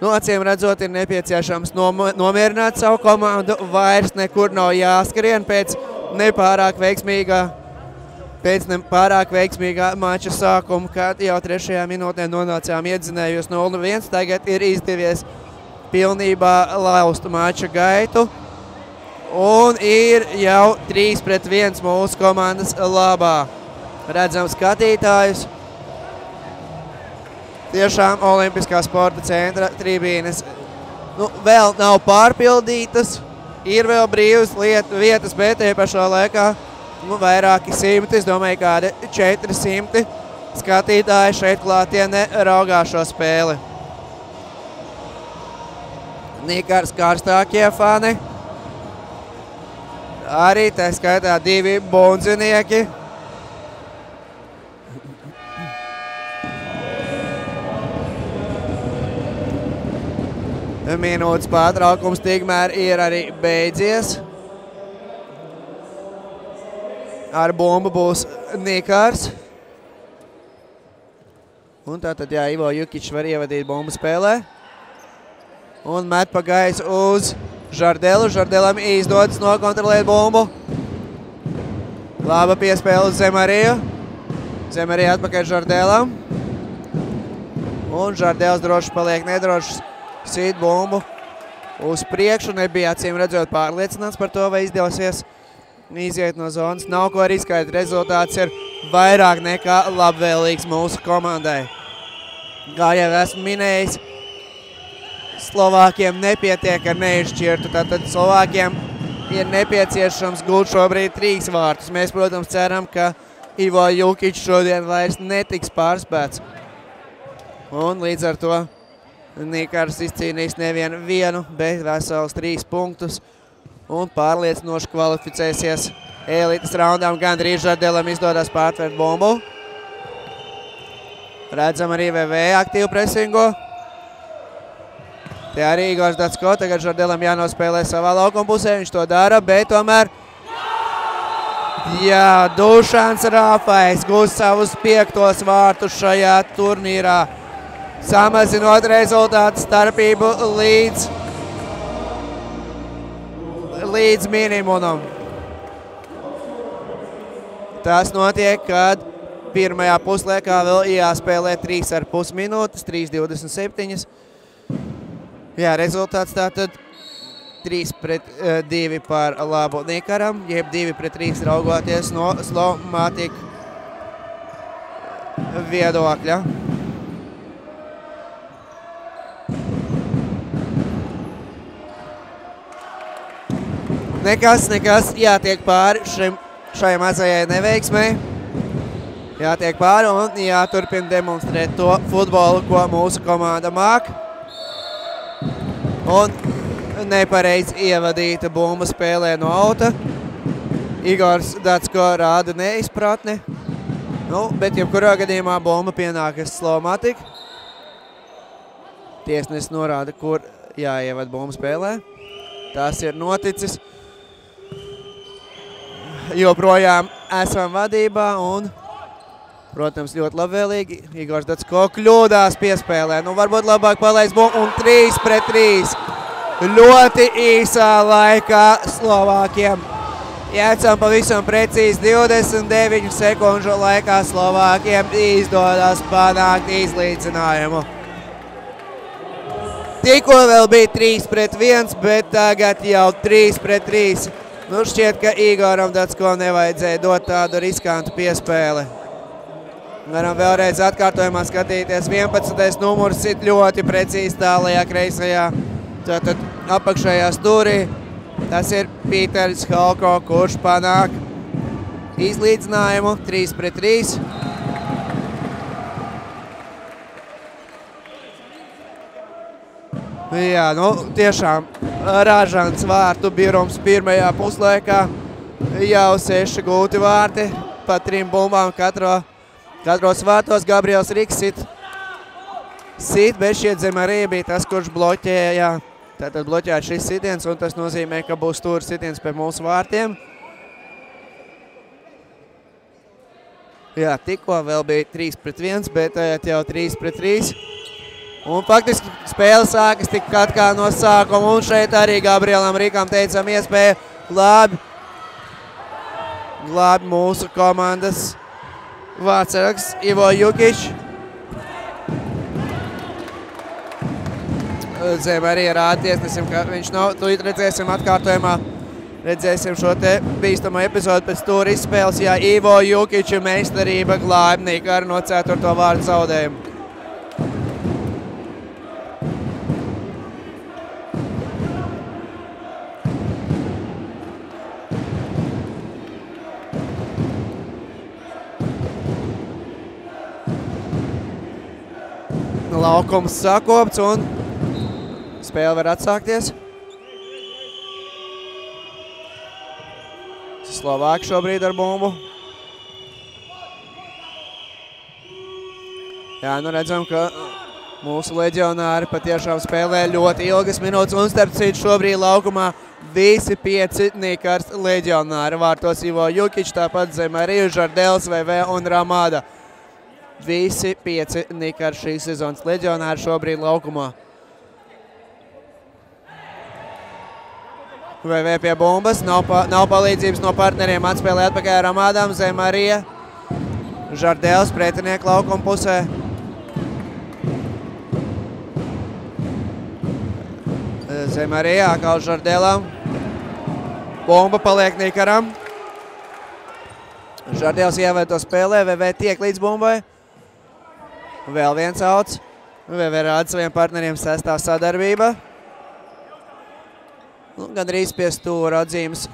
Nu, acīm redzot, ir nepieciešams nomierināt savu komandu. Vairs nekur nav jāskrien pēc nepārāk veiksmīgā mača sākuma, kad jau 3. minūtē nonācām iedzinējus 0-1. Tagad ir izdevies pilnībā laust mača gaitu. Un ir jau 3-1 mūsu komandas labā. Redzam skatītājus. Tiešām Olimpiskā sporta centra tribīnes vēl nav pārpildītas. Ir vēl brīvas vietas, bet tie pašā laikā vairāki simti, es domāju, kādi 400 skatītāji šeit klātienē raugā šo spēli. Nikars karstākie fani. Arī tā skaitā 2 bundzinieki. Minūtes pārtraukums tikmēr ir arī beidzies. Ar bumbu būs Nikars. Un tātad, jā, Ivo Jukičs var ievadīt bumbu spēlē. Un met pa gaisu uz Žardelu. Žardelam izdodas nokontrolēt bumbu. Laba piespēle uz Zemariju. Zemarija atpakaļ Žardelam. Un Žardels droši paliek nedrošs. Sīt bumbu uz priekšu. Nebija acīm redzot pārliecināts par to, vai izdevsies iziet no zonas. Nav ko riskēt. Rezultāts ir vairāk nekā labvēlīgs mūsu komandai. Kā jau esmu minējis, Slovākiem nepietiek ar neizšķirtu. Tātad Slovākiem ir nepieciešams gūt šobrīd 3 vārtus. Mēs, protams, ceram, ka Ivo Jukičs šodien vairs netiks pārspēts. Un līdz ar to Nikars izcīnīs nevienu vienu, bet vesels 3 punktus un pārliecinoši kvalificēsies elites raundām. Gandrīz Žardelam izdodas pārtvērt bumbu. Redzam arī VV aktīvu presingu. Te arī Igors Dacko, tagad Žardelam jānospēlē savā laukuma pusē, viņš to dara, bet tomēr jā, Dušans Rāfais gūs savus 5. vārtus šajā turnīrā. Samazinot rezultātu starpību līdz minimumam. Tas notiek, kad pirmajā puslaikā vēl jāspēlē 3,5 minūtes, 3:27. Jā, rezultāts tātad 3-2 par labu Nikaram, jeb 2-3 raugoties no Slovmatic viedokļa. Nekas, jātiek pāri šai mazajai neveiksmei. Jātiek pāri un jāturpina demonstrēt to futbolu, ko mūsu komanda māk. Un nepareiz ievadīta bumba spēlē no auta. Igors Dacko rāda neizpratni. Bet jebkurā gadījumā bumba pienākas Slovmatic. Tiesnesis norāda, kur jāievad bumba spēlē. Tas ir noticis. Joprojām esam vadībā un, protams, ļoti labvēlīgi. Igors Dacko kļūdās piespēlē. Varbūt labāk palaist bumbu un 3-3. Ļoti īsā laikā Slovākiem. Jācam pavisam precīzi 29 sekundžu laikā Slovākiem izdodas panākt izlīdzinājumu. Tikko vēl bija 3-1, bet tagad jau 3-3. Šķiet, ka Igoram Dacko nevajadzēja dot tādu riskantu piespēli. Varam vēlreiz atkārtojumā skatīties. 11. numurs sit ļoti precīzi tālajā kreisajā, tātad apakšējā stūrī. Tas ir Pīters Halko, kurš panāk izlīdzinājumu 3-3. Jā, tiešām ražants vārtu birums pirmajā puslaikā. Jau 6 gūti vārti, pa 3 bumbām katros vārtos. Gabriels Riks sit, bet šķiet Zemarija bija tas, kurš bloķēja. Tātad bloķēt šis sitiens, un tas nozīmē, ka būs stūra sitiens pie mūsu vārtiem. Jā, tikko vēl bija 3-1, bet jau 3-3. Un faktiski spēle sākas tik kā no sākuma. Un šeit arī Gabrielam Rīkam teicam iespēju glābi mūsu komandas vārdsargs Ivo Jukič. Zem arī rāda tiesnesim, ka viņš nav. Tūlīt redzēsim atkārtojumā. Redzēsim šo te bīstamo epizodu pēc stūra izspēles. Jā, Ivo Jukiča meistarība glābi Nikaru no 4. vārdu zaudējumu. Laukums sakopts un spēle var atsākties. Slovāki šobrīd ar bumbu. Jā, nu redzam, ka mūsu leģionāri patiešām spēlē ļoti ilgas minūtes. Un starp citu šobrīd laukumā visi 5 Nikars leģionāri. Vārtos Ivo Jukič, tāpat zem arī Žardels, VV un Ramāda. Visi 5 Nikars šīs sezonas leģionāri šobrīd laukumā. VV pie bumbas, nav palīdzības no partneriem, atspēlē atpakaļ Ramādām, zem Marija. Žardēls pretinieku laukuma pusē. Zem Marija, atkal Žardēlam. Bumba paliek Nikaram. Žardēls ievēto spēlē, VV tiek līdz bumbai. Vēl viens auts. VV rāda saviem partneriem 6. sadarbība. Gandrīz pie stūra atzīmes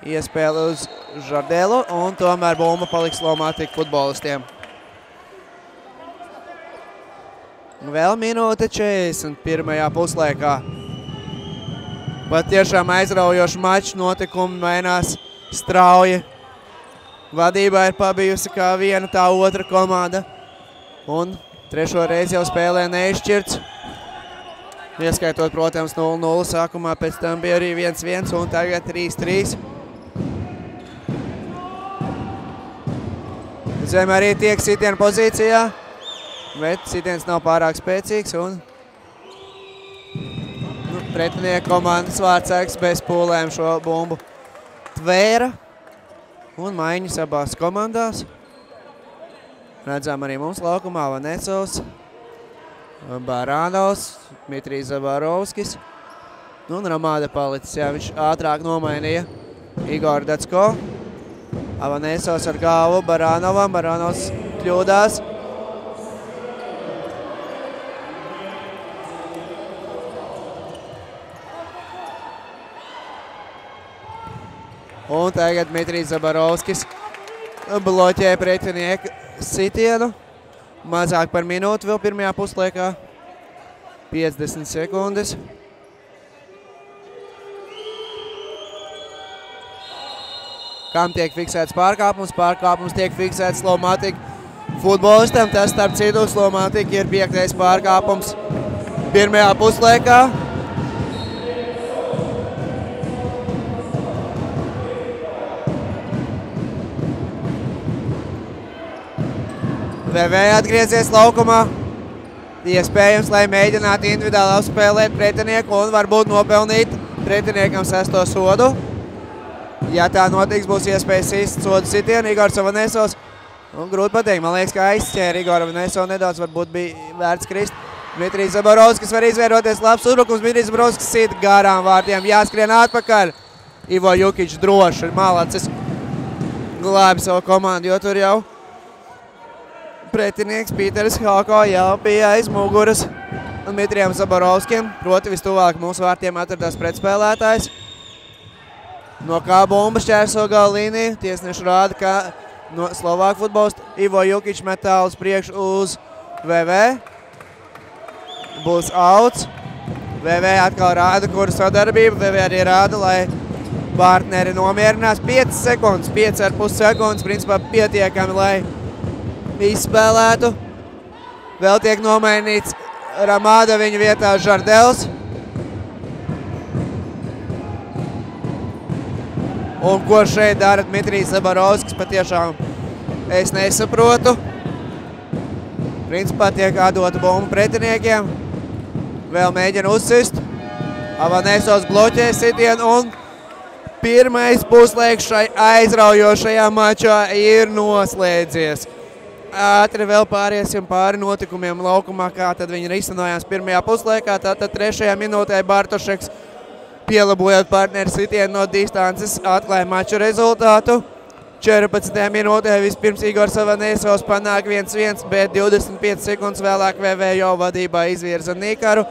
iespēle uz Žardelu, un tomēr bumba paliks Lomātika futbolistiem. Vēl minūte 41. puslaikā. Pat tiešām aizraujoši mačs, notikumi mainās strauji. Vadībā ir pabijusi kā viena, tā otra komanda. Un trešo reizi jau spēlē neizšķirts. Ieskaitot, protams, 0-0 sākumā, pēc tam bija arī 1-1 un tagad 3-3. Zem arī tiek sitiena pozīcijā, bet sitiens nav pārāk spēcīgs un pretinieku komandas vārdsargs bez pūlēm šo bumbu tvēra un maiņas abās komandās. Redzam arī mums laukumā Vanecovs, Barānovs, Dmitrijs Zabarovskis un Ramāda palicis. Jā, viņš ātrāk nomainīja Igoru Dacko. Avanesovs ar galvu Barānovam, Barānovs kļūdās. Un tagad Dmitrijs Zabarovskis bloķē pretinieku sitienu. Mazāk par minūti vēl pirmajā puslaikā. 50 sekundes. Kam tiek fiksēts pārkāpums? Pārkāpums tiek fiksēts Lomātika futbolistam. Tas starp citu Lomātika ir 5. pārkāpums pirmajā puslaikā. VV atgriezies laukumā. Iespējams, lai mēģinātu individuāli apspēlēt pretinieku un varbūt nopelnīt pretiniekam 6. sodu. Ja tā notiks, būs iespējas īst sodu sitienu. Igors Avanesovs. Grūti pateikt, man liekas, ka aizķēra Igoru Avanesovu nedaudz, varbūt bija vērts krist. Dmitrijs Zabarovskis var izveidoties labs uzbrukums. Dmitrijs Zabarovskis sit garām vārtiem. Jāskrien atpakaļ. Ivo Jukič droši ir malacis. Glābi savu komandu, jo tur jau pretinieks Pīteris Hauko jau bija aiz muguras Dmitrijam Zabarovskim. Proti vistuvāk mūsu vārtiem atradās pretspēlētājs. No kā bumba šķērso gala līniju. Tiesneši rāda, ka no Slovāku futbolistu Ivo Jukič met tālu uz priekšu uz VV. Būs auts. VV atkal rāda, kura sadarbība. VV arī rāda, lai partneri nomierinās. 5 sekundes, 5,5 sekundes, principā pietiekami, lai izspēlētu. Vēl tiek nomainīts Ramāda, viņa vietā Žardels. Un ko šeit dara Dmitrijs Zabarovskis, patiešām Es nesaprotu. Principā tiek atdota bumba pretiniekiem. Vēl mēģina uzsist. Avanesos bloķē sitienu un pirmais puslaiks šai aizraujošajā mačā ir noslēdzies. Ātri vēl pāriesim pāri notikumiem laukumā, kā tad viņi risinājās pirmajā puslaikā. Tātad 3. minūtē Bartošeks, pielabojot partneri sitienu no distances, atklāja maču rezultātu. 14. minūtē vispirms Igors Avanesovs panāk 1-1, bet 25 sekundes vēlāk VVO vadībā izvirza Nikaru.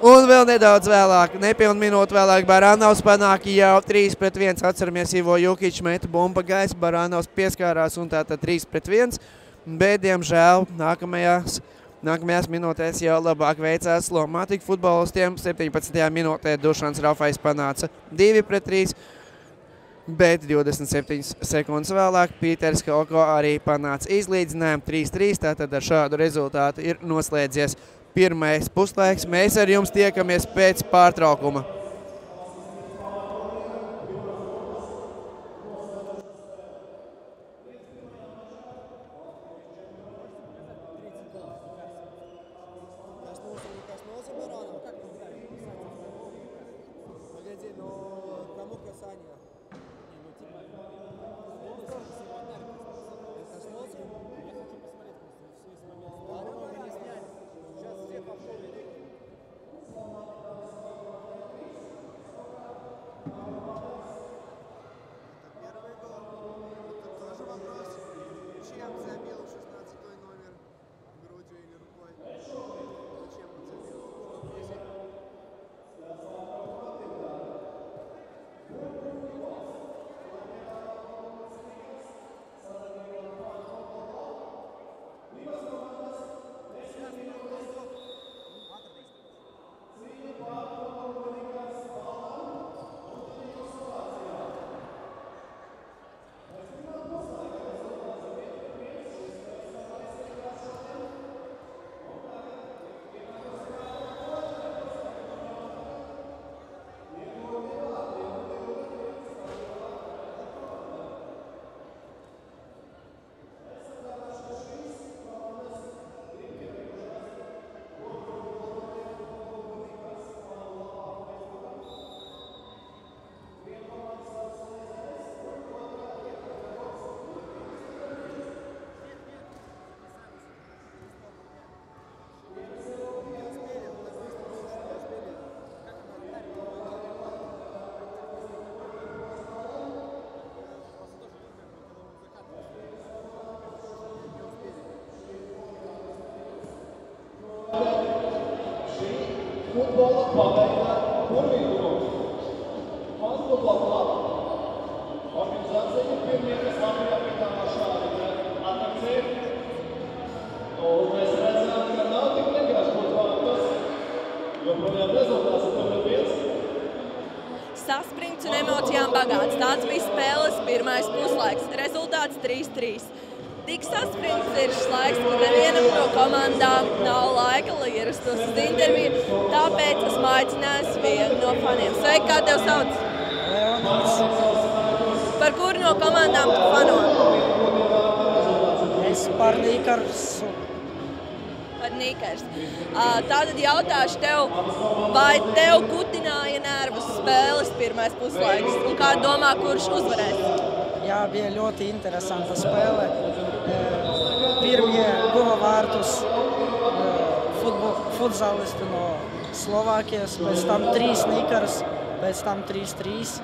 Un vēl nedaudz vēlāk, nepilnu minūtu vēlāk, Baranovs panāk jau 3-1. Atceramies, Ivo Jukič meta bumba gaisa, Baranovs pieskārās un tātad 3-1. Bet, diemžēl, nākamajās minūtēs jau labāk veicās Lomātika futbolistiem. 17. minūtē Dušans Rafais panāca 2-3. Bet 27 sekundes vēlāk Pīters Kalko arī panāca izlīdzinājumu 3-3. Tātad ar šādu rezultātu ir noslēdzies pirmais puslaiks. Mēs ar jums tiekamies pēc pārtraukuma. Futbola pabeigā pirmīgums. Fans futbola klaba. Organizācija pirmie, kas Latvijā piedāvā šādi atrakciju. Un mēs redzam, ka nav tik vienkārši būt vārtos. Joprojām rezultāts ir 1-1. Saspringts un emocijām bagāts. Tāds bija spēles pirmais puslaiks. Rezultāts 3-3. Tik saspringts ir šis laiks, ka nevienam no komandām nav laika, lai ierastos uz interviju. Tāpēc esmu aicinājis vienu no faniem. Sveiki, kā tev sauc? Leonīts. Par kuru no komandām tu fano? Es par Nikarsu. Par Nikars. Tātad jautāšu tev, vai tev kutināja nervus spēles pirmais puslaiks? Un kā domā, kurš uzvarēs? Jā, bija ļoti interesanta spēle. Pirmie guva vārtus futzalisti no Slovākijas, pēc tam 3 Nikars, pēc tam 3-3.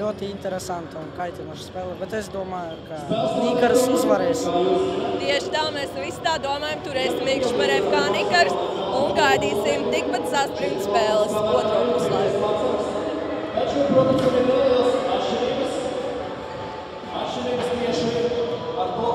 Ļoti interesanta un kaitinoša spēle, bet es domāju, ka Nikars uzvarēs. Tieši tā, mēs visi tā domājam, turēsim īkšķi par FK Nikars un gaidīsim tikpat saspringtu spēles otro puslaiku. Taču, protams, ir nelielas atšķirības tieši ar to.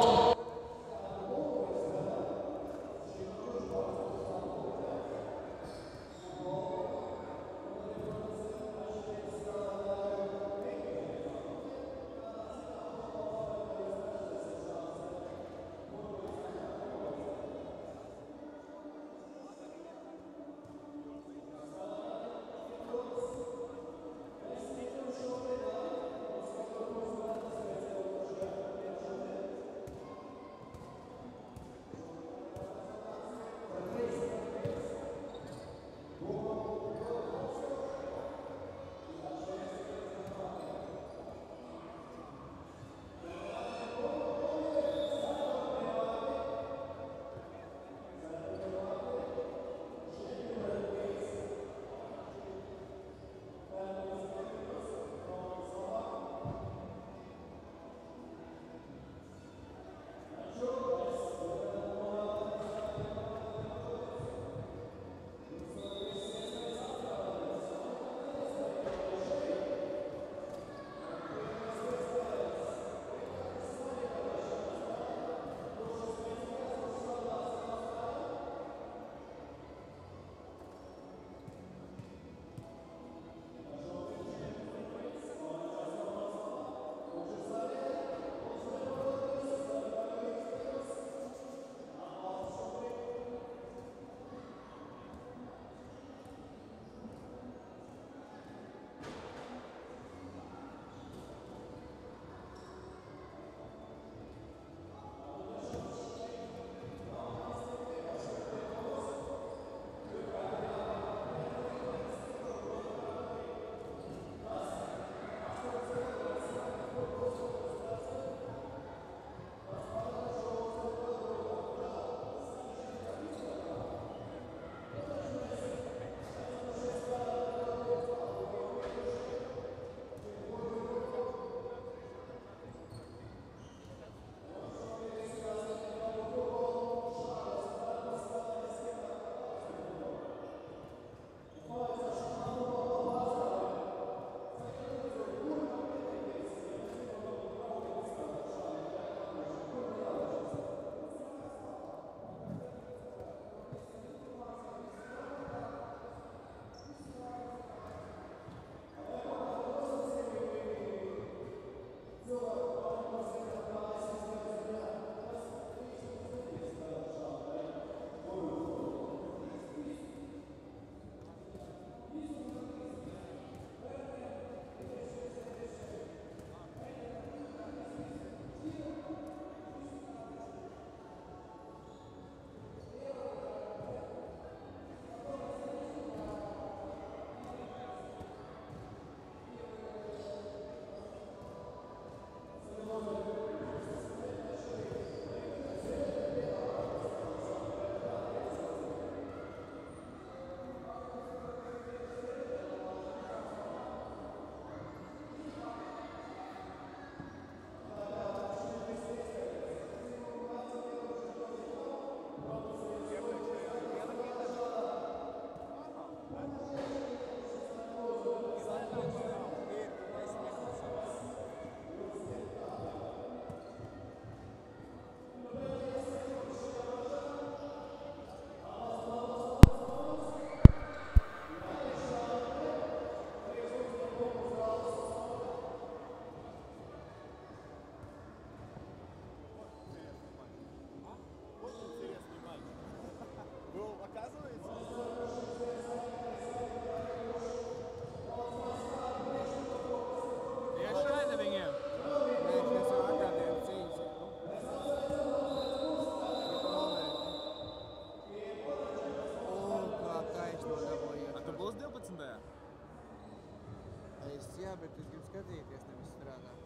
bet es gribu skatīties, nevis strādāt.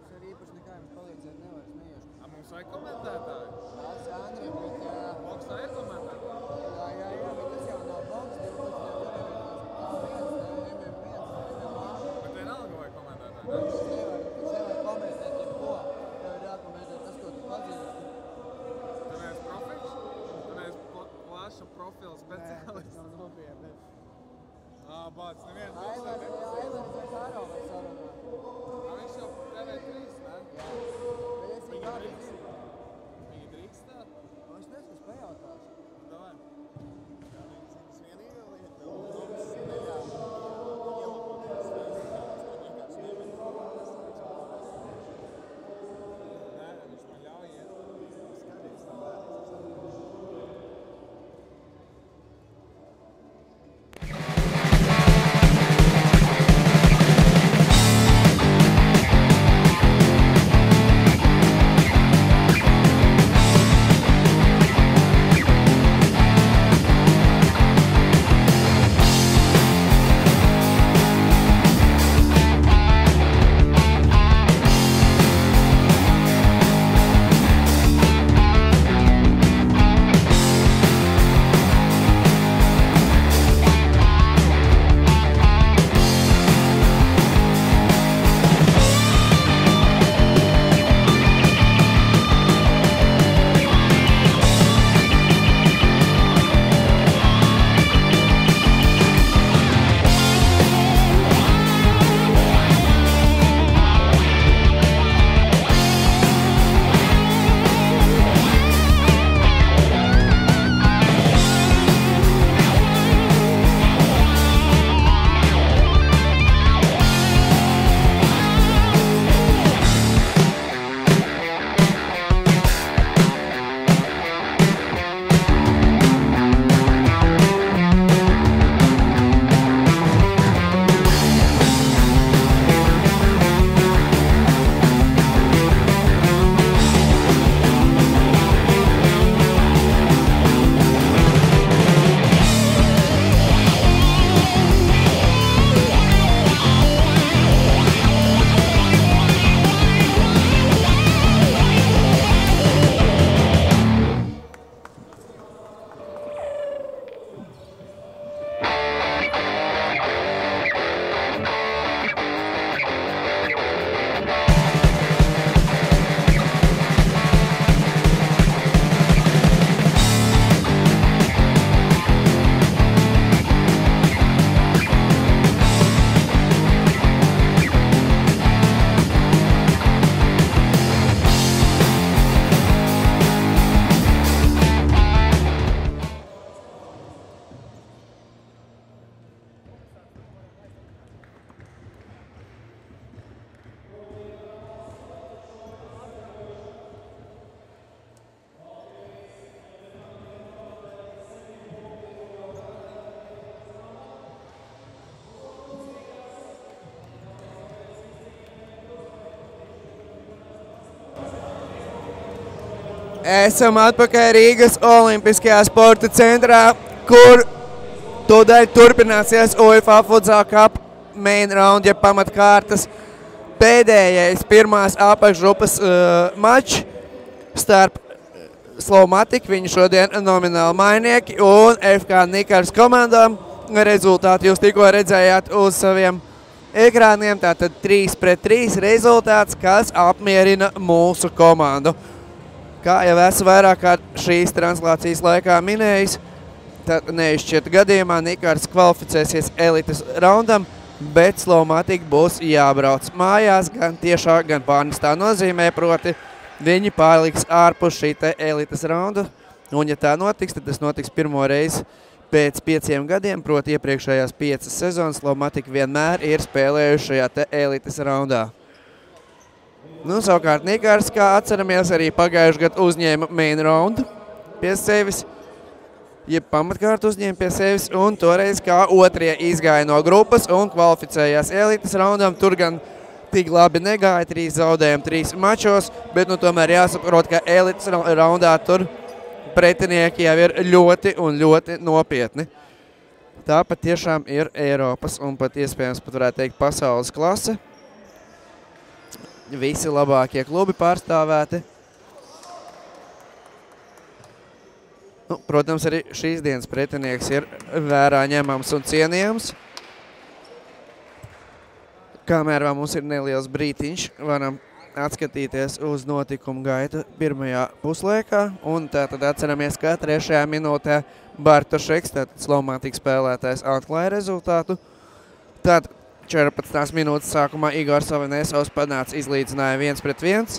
Es arī īpaši nekā jums palīdzēt nevaru, es neiešu. Mums vajag komentētāju? Tas Andriem, bet Boksā ir komentētāji? jā, bet tas jau nav boks, 12 Bet vienalga vajag komentētāju, ne? Tas nevar komentēt jebko. Tev ir jākomentē tas, ko tu pazīsti. Tu neesi profils? Tu neesi plaša profila speciālists? Nav nopietni. Bāc, neviens Aivars vai Kāro var sarunāt. Viņš jau TV3, ne? Jā. Bet es viņu arī zinu. Viņi drīkst tā? Es nezinu, es pajautāšu. Davai. Tas vienīgā lieta, Lūdzu, neļauj ielūkoties Facebookā, es vienkārši nevienu. Nē, viņš man ļauj iet. Skaties, Esam atpakaļ Rīgas Olimpiskajā sporta centrā, kur tūdaļ turpināsies UEFA Futsal Cup main round, ja pamatkārtas pēdējais pirmās apakšgrupas mačs starp Slovmatic, viņu šodien nomināli mainieki, un FK Nikars komandām. Rezultāti jūs tikko redzējāt uz saviem ekrāniem, tātad 3-3 rezultāts, kas apmierina mūsu komandu. Kā jau esmu vairāk kā šīs translācijas laikā minējis, tad neizšķirta gadījumā Nikars kvalificēsies elites raundam, bet Slovmatic būs jābrauc mājās gan tiešā, gan pārnestā nozīmē, proti viņi pārliks ārpus šī te elites raunda, un ja tā notiks, tad tas notiks pirmo reizi pēc 5 gadiem, proti iepriekšējās 5 sezonas Slovmatic vienmēr ir spēlējuši šajā te elites raundā. Nu, savukārt Nikars, kā atceramies, arī pagājuši gadu uzņēma main roundu pie sevis, jeb pamatkārtu uzņēma pie sevis, un toreiz kā otrie izgāja no grupas un kvalificējās elites raundam. Tur gan tik labi negāja, 3 zaudējumi 3 mačos, bet nu tomēr jāsaprot, ka elites raundā tur pretinieki jau ir ļoti un ļoti nopietni. Tā pat tiešām ir Eiropas un pat iespējams pat varētu teikt pasaules klase. Visi labākie klubi pārstāvēti. Nu, protams, arī šīs dienas pretinieks ir vērā ņemams un cienījams. Kamēr mums ir neliels brītiņš, varam atskatīties uz notikumu gaitu pirmajā puslaikā. Un tātad atceramies, ka 3. minūtē Bartošeks, tātad Slovmātika spēlētājs, atklāja rezultātu. Tad 14. minūtes sākumā Igors Savinesovs panāca izlīdzināja 1-1.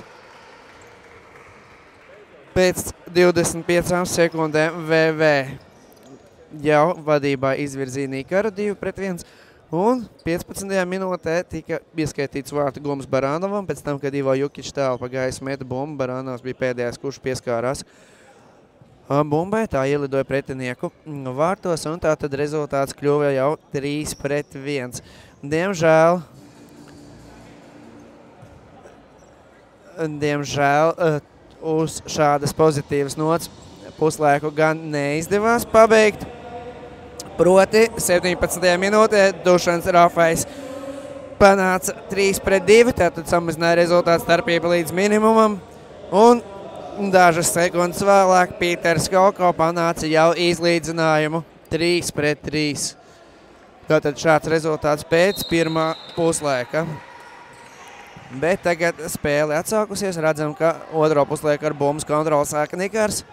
Pēc 25 sekundēm VV jau vadībā izvirzīja Nikaru 2-1. Un 15. minūtē tika ieskaitīts vārtu gums Baranovam, pēc tam, kad Ivo Jukič tālu pa gaisu meta bumbu, Baranovs bija pēdējais, kurš pieskārās bumbai, tā ielidoja pretinieku vārtos, un tā tad rezultāts kļuva jau 3-1. Diemžēl uz šādas pozitīvas nots puslaiku gan neizdevās pabeigt. Proti 17. minūtē Dušans Rafais panāca 3-2, tātad samazināja rezultātu starpību līdz minimumam. Un dažas sekundes vēlāk Pīters Kauko panāca jau izlīdzinājumu 3-3. Tātad šāds rezultāts pēc pirmā puslaika. Bet tagad spēle atsākusies. Redzam, ka otro puslaiku ar bumbas kontroli sāka Nikars.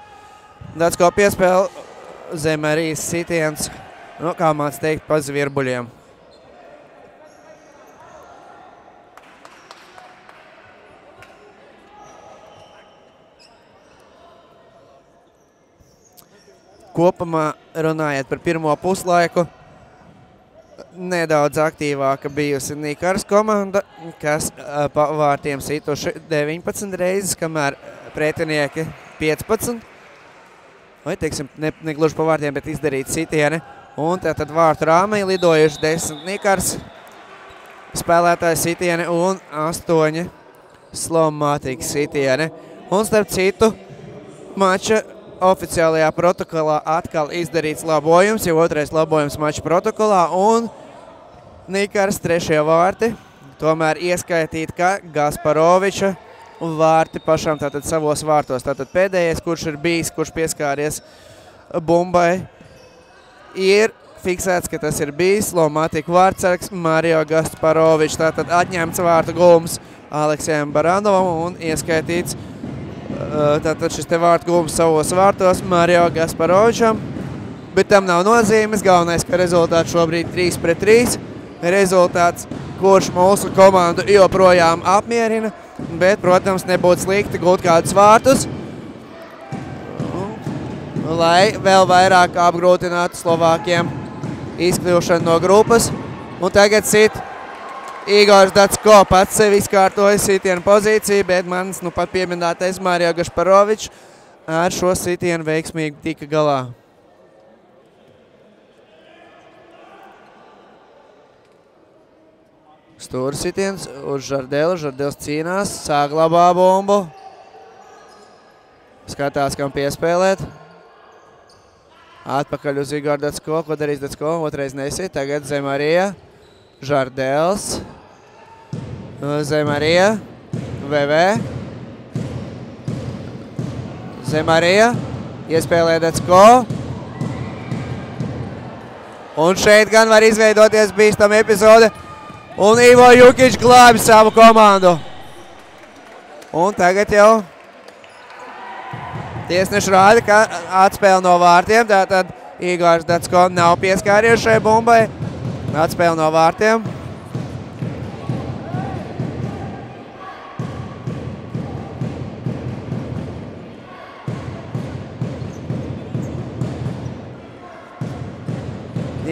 Dacko piespēle zem arī sitiens. Nu, kā māc teikt, pa zvirbuļiem. Kopumā runājot par pirmo puslaiku, nedaudz aktīvāka bijusi Nikaras komanda, kas pa vārtiem situši 19 reizes, kamēr pretinieki 15. Vai, teiksim, negluži pa vārtiem, bet izdarīt sitieni. Un tātad vārtu rāmei lidojuši 10 Nikars spēlētāji sitieni un 8 Slovmātikas sitieni. Un starp citu, mača oficiālajā protokolā atkal izdarīts labojums, jau otrais labojums mača protokolā, un Nikars 3. vārti tomēr ieskaitīt, ka Gasparoviča vārti pašam tātad savos vārtos. Tātad pēdējais, kurš ir bijis, kurš pieskāries bumbai, ir fiksēts, ka tas ir bijis Slovmātika vārtsargs Mario Gasparovičs. Tātad atņemts vārtu gulms Aleksējam Baranovam un ieskaitīts tātad šis te vārtu gulms savos vārtos Mario Gasparovičam. Bet tam nav nozīmes. Galvenais, ka rezultāts šobrīd 3-3. Rezultāts, kurš mūsu komandu joprojām apmierina. Bet, protams, nebūtu slikti gūt kādus vārtus, lai vēl vairāk apgrūtinātu Slovākiem izkļūšanu no grupas. Un tagad sit Igors Dacko, pats sevi izkārtoja sitienu pozīciju, bet mans nu pat pieminētais Mario Gasparovičs ar šo sitienu veiksmīgi tika galā. Stūra sitiens uz Žardelu, Žardels cīnās, saglabā bumbu. Skatās, kam piespēlēt. Atpakaļ uz Igoru Dacko, ko darīs Dacko, otrais nesit, tagad Zemarija, Žardels, Zemarija, VV, Zemarija, iespēlē Dacko, un šeit gan var izveidoties bīstama epizode, un Ivo Jukič glābi savu komandu. Un tagad jau tiesneši rāda, ka atspēle no vārtiem, tātad Igors Dacko nav pieskāries šai bumbai. Atspēle no vārtiem.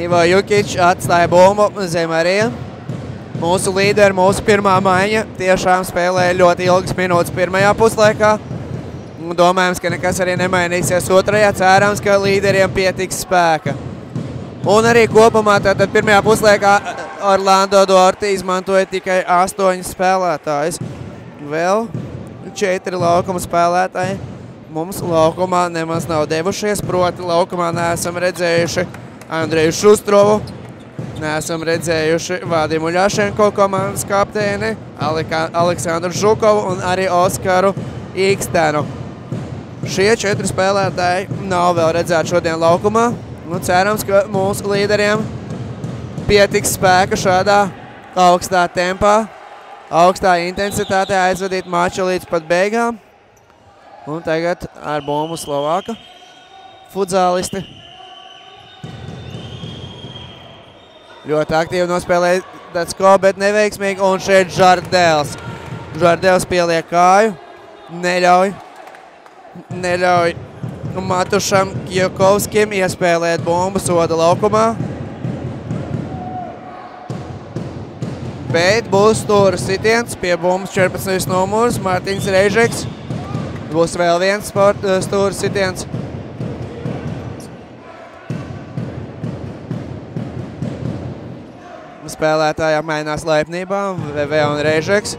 Ivo Jukič atstāja bumbu Zemarija. Mūsu līderi, mūsu pirmā maiņa tiešām spēlēja ļoti ilgas minūtes pirmajā puslaikā. Domājams, ka nekas arī nemainīsies otrajā. Cerams, ka līderiem pietiks spēka. Un arī kopumā tātad pirmajā puslaikā Orlando Duarte izmantoja tikai 8 spēlētājus. Vēl 4 laukuma spēlētāji mums laukumā nemaz nav devušies, proti laukumā neesam redzējuši Andreju Šustrovu. Neesam redzējuši Vadimu Ļašenko komandas kapteini, Aleksandru Žukovu un arī Oskaru Ikstenu. Šie 4 spēlētāji nav vēl redzēti šodien laukumā. Nu, cerams, ka mūsu līderiem pietiks spēka šādā augstā tempā, augstā intensitātē aizvadīt maču līdz pat beigām. Un tagad ar bumbu Slovāka futzālisti. Ļoti aktīvi nospēlēja Dacko, bet neveiksmīgi. Un šeit Žardēls. Žardēls pieliek kāju. Neļauj Matušam Kjokovskim iespēlēt bumbu soda laukumā. Bet būs stūra sitiens pie bumbas 14. numurs Mārtiņš Reižeks. Būs vēl viens stūra sitiens. Spēlētājām mainās laipnībā, VV un Reižeks.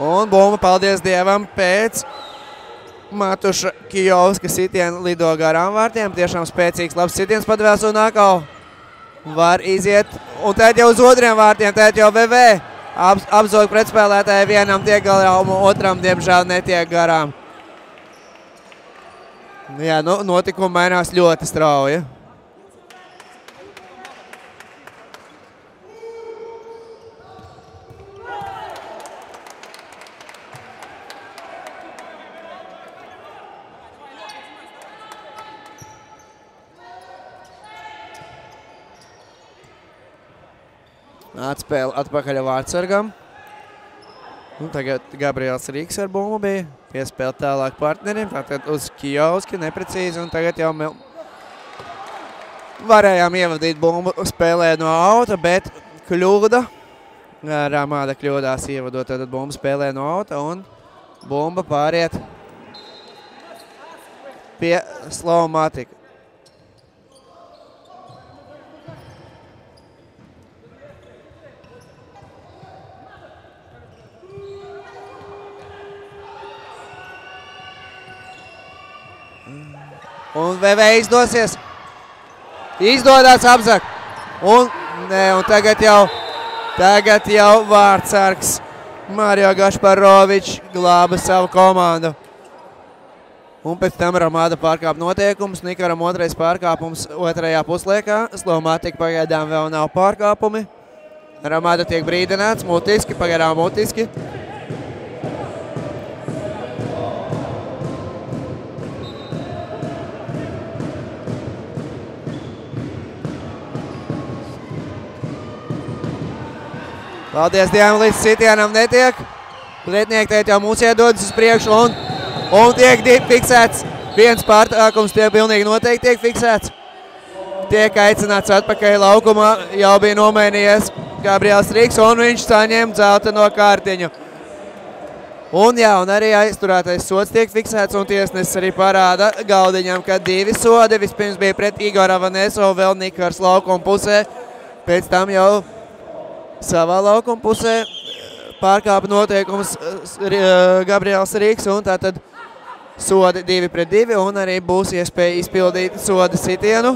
Un bumba, paldies Dievam, pēc Matuša Kijovska sitiena lido garām vārtiem. Tiešām spēcīgs, labs sitiens padvēs un atkal var iziet. Un tēt jau uz otriem vārtiem, tēt jau VV. Apzog pretspēlētāji, vienam tiek garām, otram diemžēl netiek garām. Jā, nu, notikumi mainās ļoti strauji. Atspēle atpakaļ vārdsargam. Un tagad Gabriels Rīgs ar bumbu bija. Piespēle tālāk partnerim. Tātad uz Kijovski neprecīzi. Un tagad jau varējām ievadīt bumbu spēlē no auta, bet kļūda. Ramāda kļūdās ievadot tātad bumbu spēlē no auta. Un bumba pāriet pie Slovmatika. Un VV izdosies. Izdodās apzakt. Un tagad jau vārdsargs Mario Gašparovičs glāba savu komandu. Un pēc tam Ramāda pārkāp noteikumus. Nikaram otrais pārkāpums otrajā puslaikā. Slovmatika pagaidām vēl nav pārkāpumi. Ramāda tiek brīdināts mutiski, pagaidām mutiski. Paldies Dievam, līdz sitienam netiek. Pretinieki teikt jau mūs iedodas uz priekšu un tiek fiksēts. Viens pārtākums tie pilnīgi noteikti tiek fiksēts. Tiek aicināts atpakaļ laukumā. Jau bija nomainījies Gabriels Rīgs un viņš saņem dzelteno kārtiņu. Un arī aizturētais sods tiek fiksēts un tiesnesis arī parāda Galdiņam, ka 2 sodi. Vispirms bija pret Igora Vanesovu, vēl Nikars laukuma pusē. Pēc tam jau savā laukuma pusē pārkāpa noteikums Gabriels Rīgs un tātad sodi 2-2 un arī būs iespēja izpildīt soda sitienu.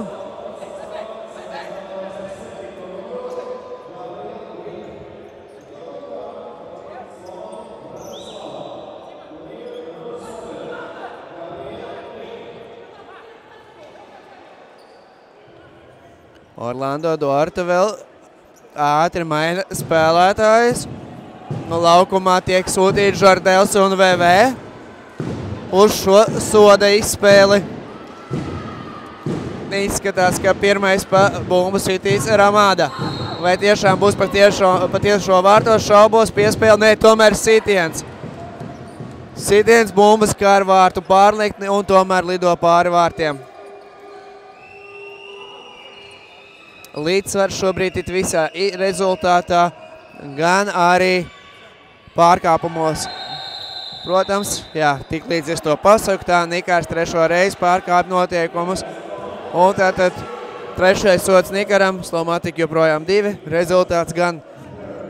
Orlando Duarte vēl ātri maina spēlētājs. No laukumā tiek sūtīts Žardēls un VV uz šo soda izspēli. Izskatās, ka pirmais bumbu sitīs Ramāda. Vai tiešām būs patiešo vārtos šaubos piespēli? Nē, tomēr sitiens. Sitiens bumbas kā ar vārtu pārliktni un tomēr lido pāri vārtiem. Līdzsvars šobrīd ir visā rezultātā, gan arī pārkāpumos. Protams, tik līdz es to pasaku, tā Nikārs 3. reizi pārkāp noteikumus. Un tātad 3. sods Nikaram, Slovmatika joprojām 2. Rezultāts gan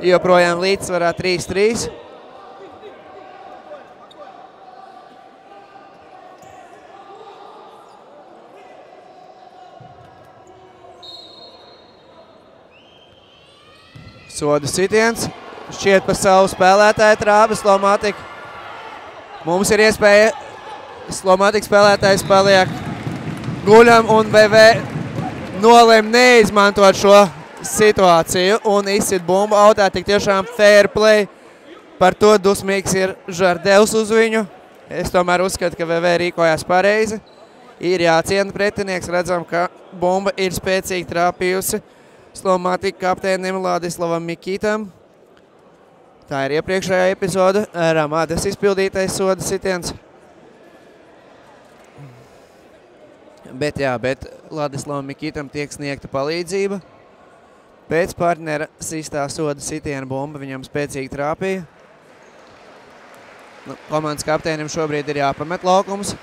joprojām līdzsvarā 3-3. Sodu sitiens. Šķiet par savu spēlētāju trāpi Slomatika. Mums ir iespēja. Slomatika spēlētājs paliek guļam un VV nolem neizmantot šo situāciju un izsit bumbu autā. Tik tiešām fair play. Par to dusmīgs ir Žardevs uz viņu. Es tomēr uzskatu, ka VV rīkojās pareizi. Ir jāciena pretinieks. Redzam, ka bumba ir spēcīgi trāpījusi Slomatika kapteinim Ladislavam Mikitam. Tā ir iepriekšējā epizoda. Ramadas izpildītais soda sitiens. Bet Ladislavam Mikitam tiek sniegta palīdzība. Pēc partnera sistā soda sitiena bumba viņam spēcīgi trāpīja. Komandas kapteinim šobrīd ir jāpamet laukums.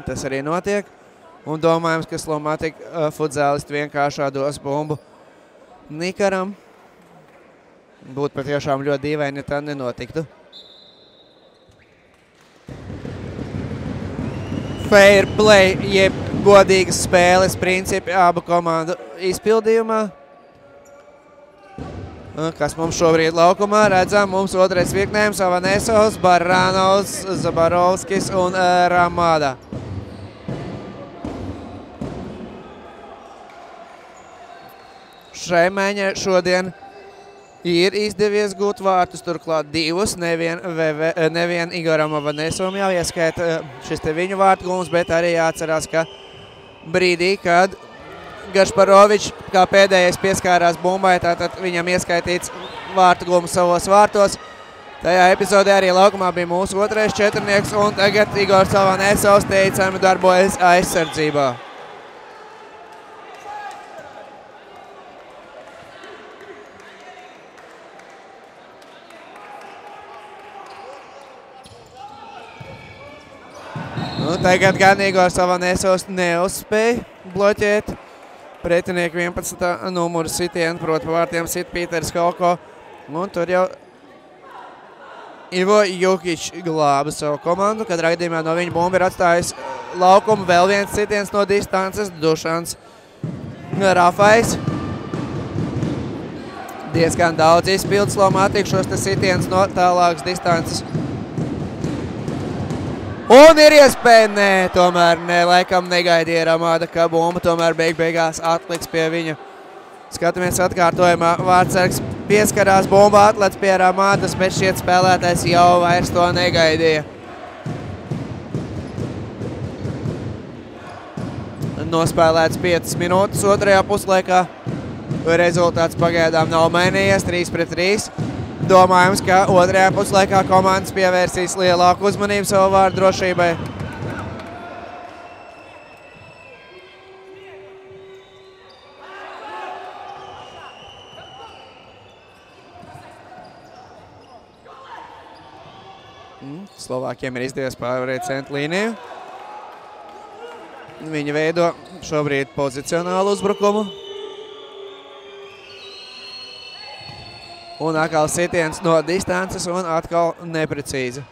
Tas arī notiek. Un domājams, ka Slomatika futzālisti vienkāršā dos bumbu Nikaram. Būtu patiešām ļoti dīvaini, ja tā nenotiktu. Fair play, jeb godīgas spēles principi abu komandu izpildījumā. Kas mums šobrīd laukumā? Redzam, mums otrais virknējums Avanesovs, Baranovs, Zabarovskis un Ramada. Šreimeņa šodien ir izdevies gūt vārtus, turklāt divus, nevien Igoram Avanesovam jau ieskaita šis te viņu vārtu gums, bet arī jāatcerās, ka brīdī, kad Gašparovičs kā pēdējais pieskārās bumbai, tātad viņam ieskaitīts vārtu gums savos vārtos. Tajā epizodē arī laukumā bija mūsu otrais četrnieks, un tagad Igors Avanesovs teicami darbojas aizsardzībā. Tagad gan Igors Avanesovs neuzspēja bloķēt pretinieku 11. numuru sitienu, proti pa vārtiem sit Pīters Halko. Un tur jau Ivo Jukič glāba savu komandu, kad raidījumā no viņa bumba ir atstājis laukumu. Vēl viens sitiens no distances, Dušans Rafais. Diezgan daudz izpildu Slomatika šos te sitiens no tālākas distances. Un ir iespēja, tomēr laikam negaidīja Ramada, ka bumba tomēr beigās atliks pie viņa. Skatāmies atkārtojumā, Vārtsargs pieskarās, bumba atlec pie Ramadas, bet šiet spēlētājs jau vairs to negaidīja. Nospēlēts 5 minūtes otrajā puslaikā. Rezultāts pagaidām nav mainījies, 3-3. Domājams, ka otrajā puslaikā komandas pievērsīs lielāku uzmanību savu vārdu drošībai. Slovākiem ir izdevies pārvarēt centlīniju. Viņi veido šobrīd pozicionālu uzbrukumu. Un atkal sitiens no distances un atkal neprecīzi.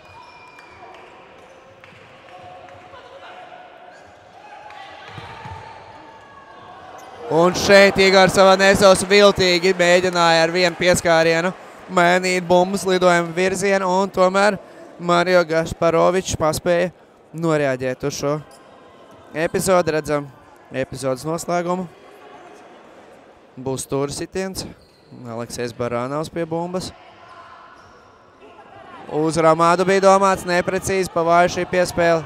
Un šeit Igors Avanesovs viltīgi mēģināja ar vienu pieskārienu mainīt bumbas lidojumu virzienu, un tomēr Mario Gašparovičs paspēja noreaģēt uz šo epizodi. Redzam epizodes noslēgumu. Būs stūra sitiens. Aleksejs Baranovs pie bumbas. Uz Ramādu bija domāts neprecīzi, pavāju šī piespēle.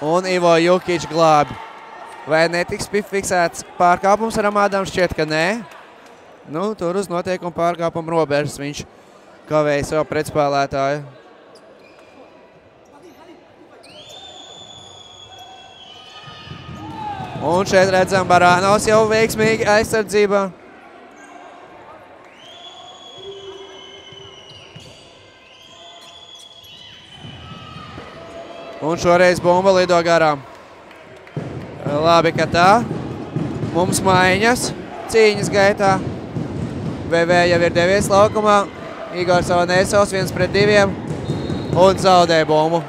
Un Ivo Jukič glābi. Vai netiks fiksēts pārkāpums Ramādam? Šķiet, ka nē. Tur uz noteikumu pārkāpumu robežas viņš kavēja savu pretspēlētāju. Un šeit redzam, Baranovs jau veiksmīgi aizsardzībā. Un šoreiz bumba lido garām. Labi, ka tā. Mums maiņas cīņas gaitā. VV jau ir devies laukumā. Igors Avanesovs 1 pret 2 un zaudē bumbu.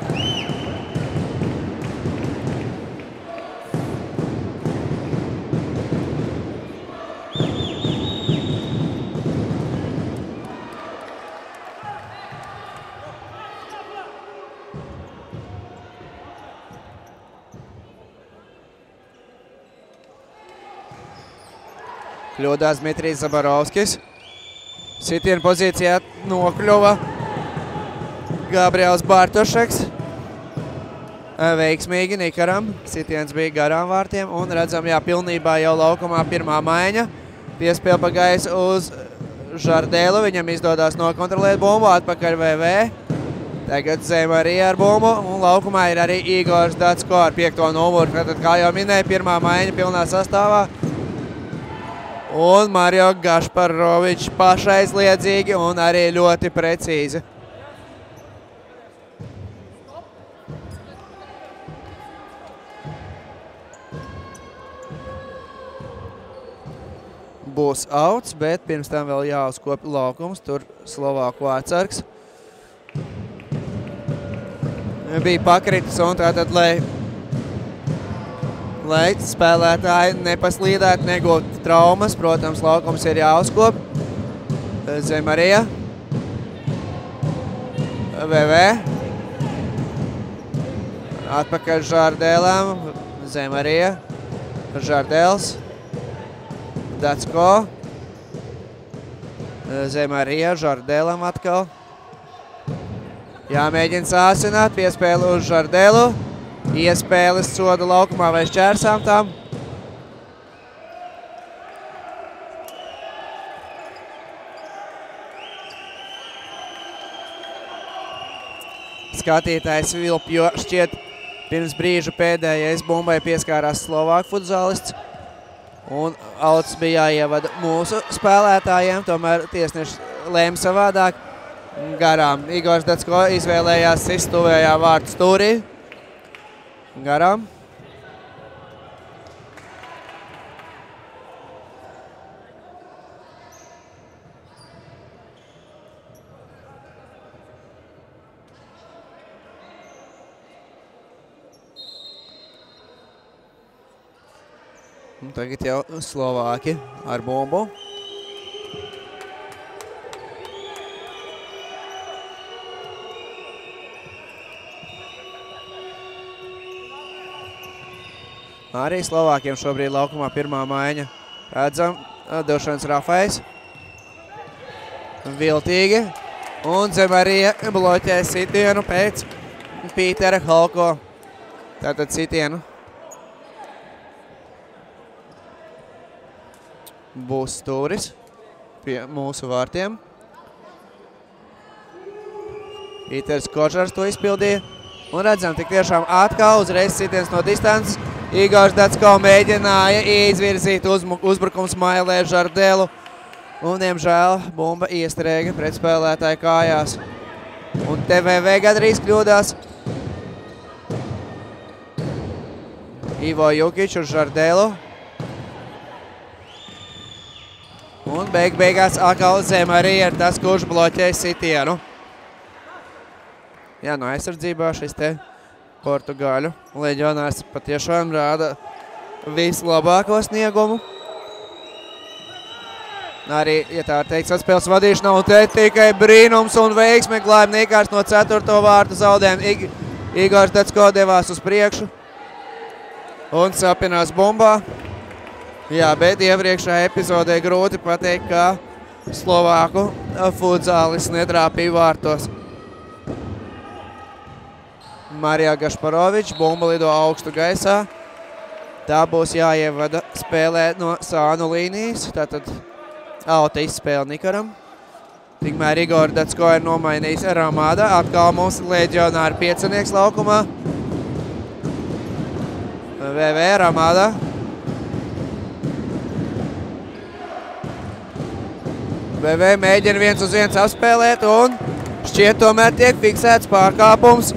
Kļūdās Dmitrijs Zabarovskis. Sitiena pozīcijā nokļuva Gabriels Bartošeks. Veiksmīgi Nikaram. Sitiens bija garām vārtiem un redzam, jā, pilnībā jau laukumā pirmā maiņa. Piespēle pa gaisu uz Žardēlu. Viņam izdodās nokontrolēt bumbu, atpakaļ VV. Tagad Zemarija ar bumbu un laukumā ir arī Igors Dacko ar 5. numuru. Tad, kā jau minēja, pirmā maiņa pilnā sastāvā. Un Mario Gašparovičs pašaizliedzīgi un arī ļoti precīzi. Būs outs, bet pirms tam vēl jāuzkopja laukums. Tur Slovāku vārtsargs bija pakritis un tātad, lai spēlētāji nepaslīdētu, negūtu traumas. Protams, laukums ir jāuzkop. Zemarija. VV. Atpakaļ Žardēlam. Zemarija. Žardēls. Dacko. Zemarija. Žardēlam atkal. Jāmēģina sāsināt. Piespēle uz Žardēlu. Iespēles soda laukumā vai šķērsām tam. Skatītājs vilp, jo šķiet pirms brīža pēdējais bumbai pieskārās Slovāku futzālists. Un outs bija jāievada mūsu spēlētājiem, tomēr tiesneši lēma savādāk. Garām Igors Dacko izvēlējās sist tuvējā vārtu stūrī. Garām. Un tagad jau Slovāki ar bumbu. Arī Slovākiem šobrīd laukumā pirmā maiņa. Redzam, došanas Rafais. Viltīgi. Un Zemarija bloķē sitienu pēc Pītera Halko. Tātad sitienu. Būs stūris pie mūsu vārtiem. Pīters Kožars to izpildīja. Un redzam, tik tiešām atkal uzreiz sitiens no distances. Igors Dacko mēģināja izvirzīt uzbrukums Mailē Žardēlu. Un, diemžēl, bumba iestrēga pret spēlētāju kājās. Un TVV gadrīz kļūdās. Ivo Jukič uz Žardēlu. Un beigās atkal Zemarija ir tas, kurš bloķē sitienu. Jā, no aizsardzībā šis te Portugāļu leģionārs patiešām rāda vislabāko sniegumu. Arī, ja tā teikt, saspēles vadīšana, un te tikai brīnums un veiksme glāba Nikārs no 4. vārtu zaudējumu. Igors Dacko devās uz priekšu un sapinās bumbā. Jā, bet iepriekšējā epizodē grūti pateikt, kā Slovāku futzālis netrāpīja vārtos. Marija Gašparovičs, bumba lido augstu gaisā. Tā būs jāievada spēlē no sānu līnijas. Tātad auta izspēle Nikaram. Tikmēr Igor Dacko ir nomainījis Ramāda. Atkal mums leģionāri piecinieks laukumā. VV Ramāda. VV mēģina 1 uz 1 apspēlēt un šķiet tomēr tiek fiksēts pārkāpums.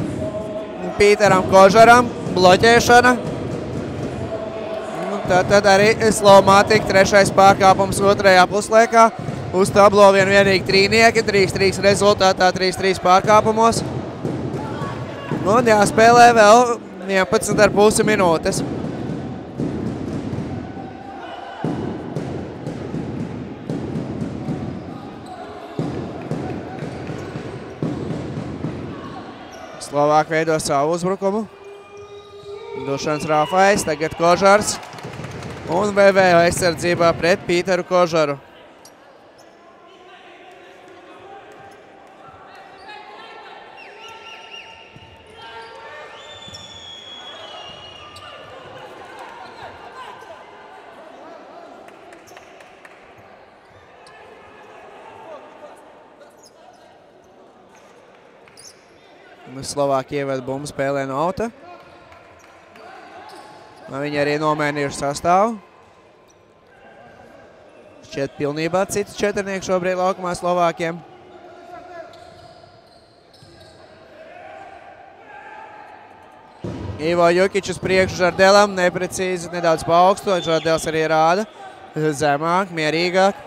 Pīteram Kožaram, bloķēšana. Tad arī Slovātika 3. pārkāpums 2. puslaikā. Uz tablo vienīgi trīnieki, 3-3 rezultātā, 3-3 pārkāpumos. Un jāspēlē vēl 11,5 minūtes. Slovāki veido savu uzbrukumu. Dušans Rafais, tagad Kožars. Un VV aizsardzībā pret Pīteru Kožaru. Slovāki ieved bumbu spēlē no auta. Viņi arī nomainījuši sastāvu. Šķiet pilnībā cits četrnieks šobrīd laukumā Slovākiem. Ivo Jukič uz priekšu Žardelam, neprecīzi, nedaudz pa augstu. Žardels arī rāda zemāk, mierīgāk.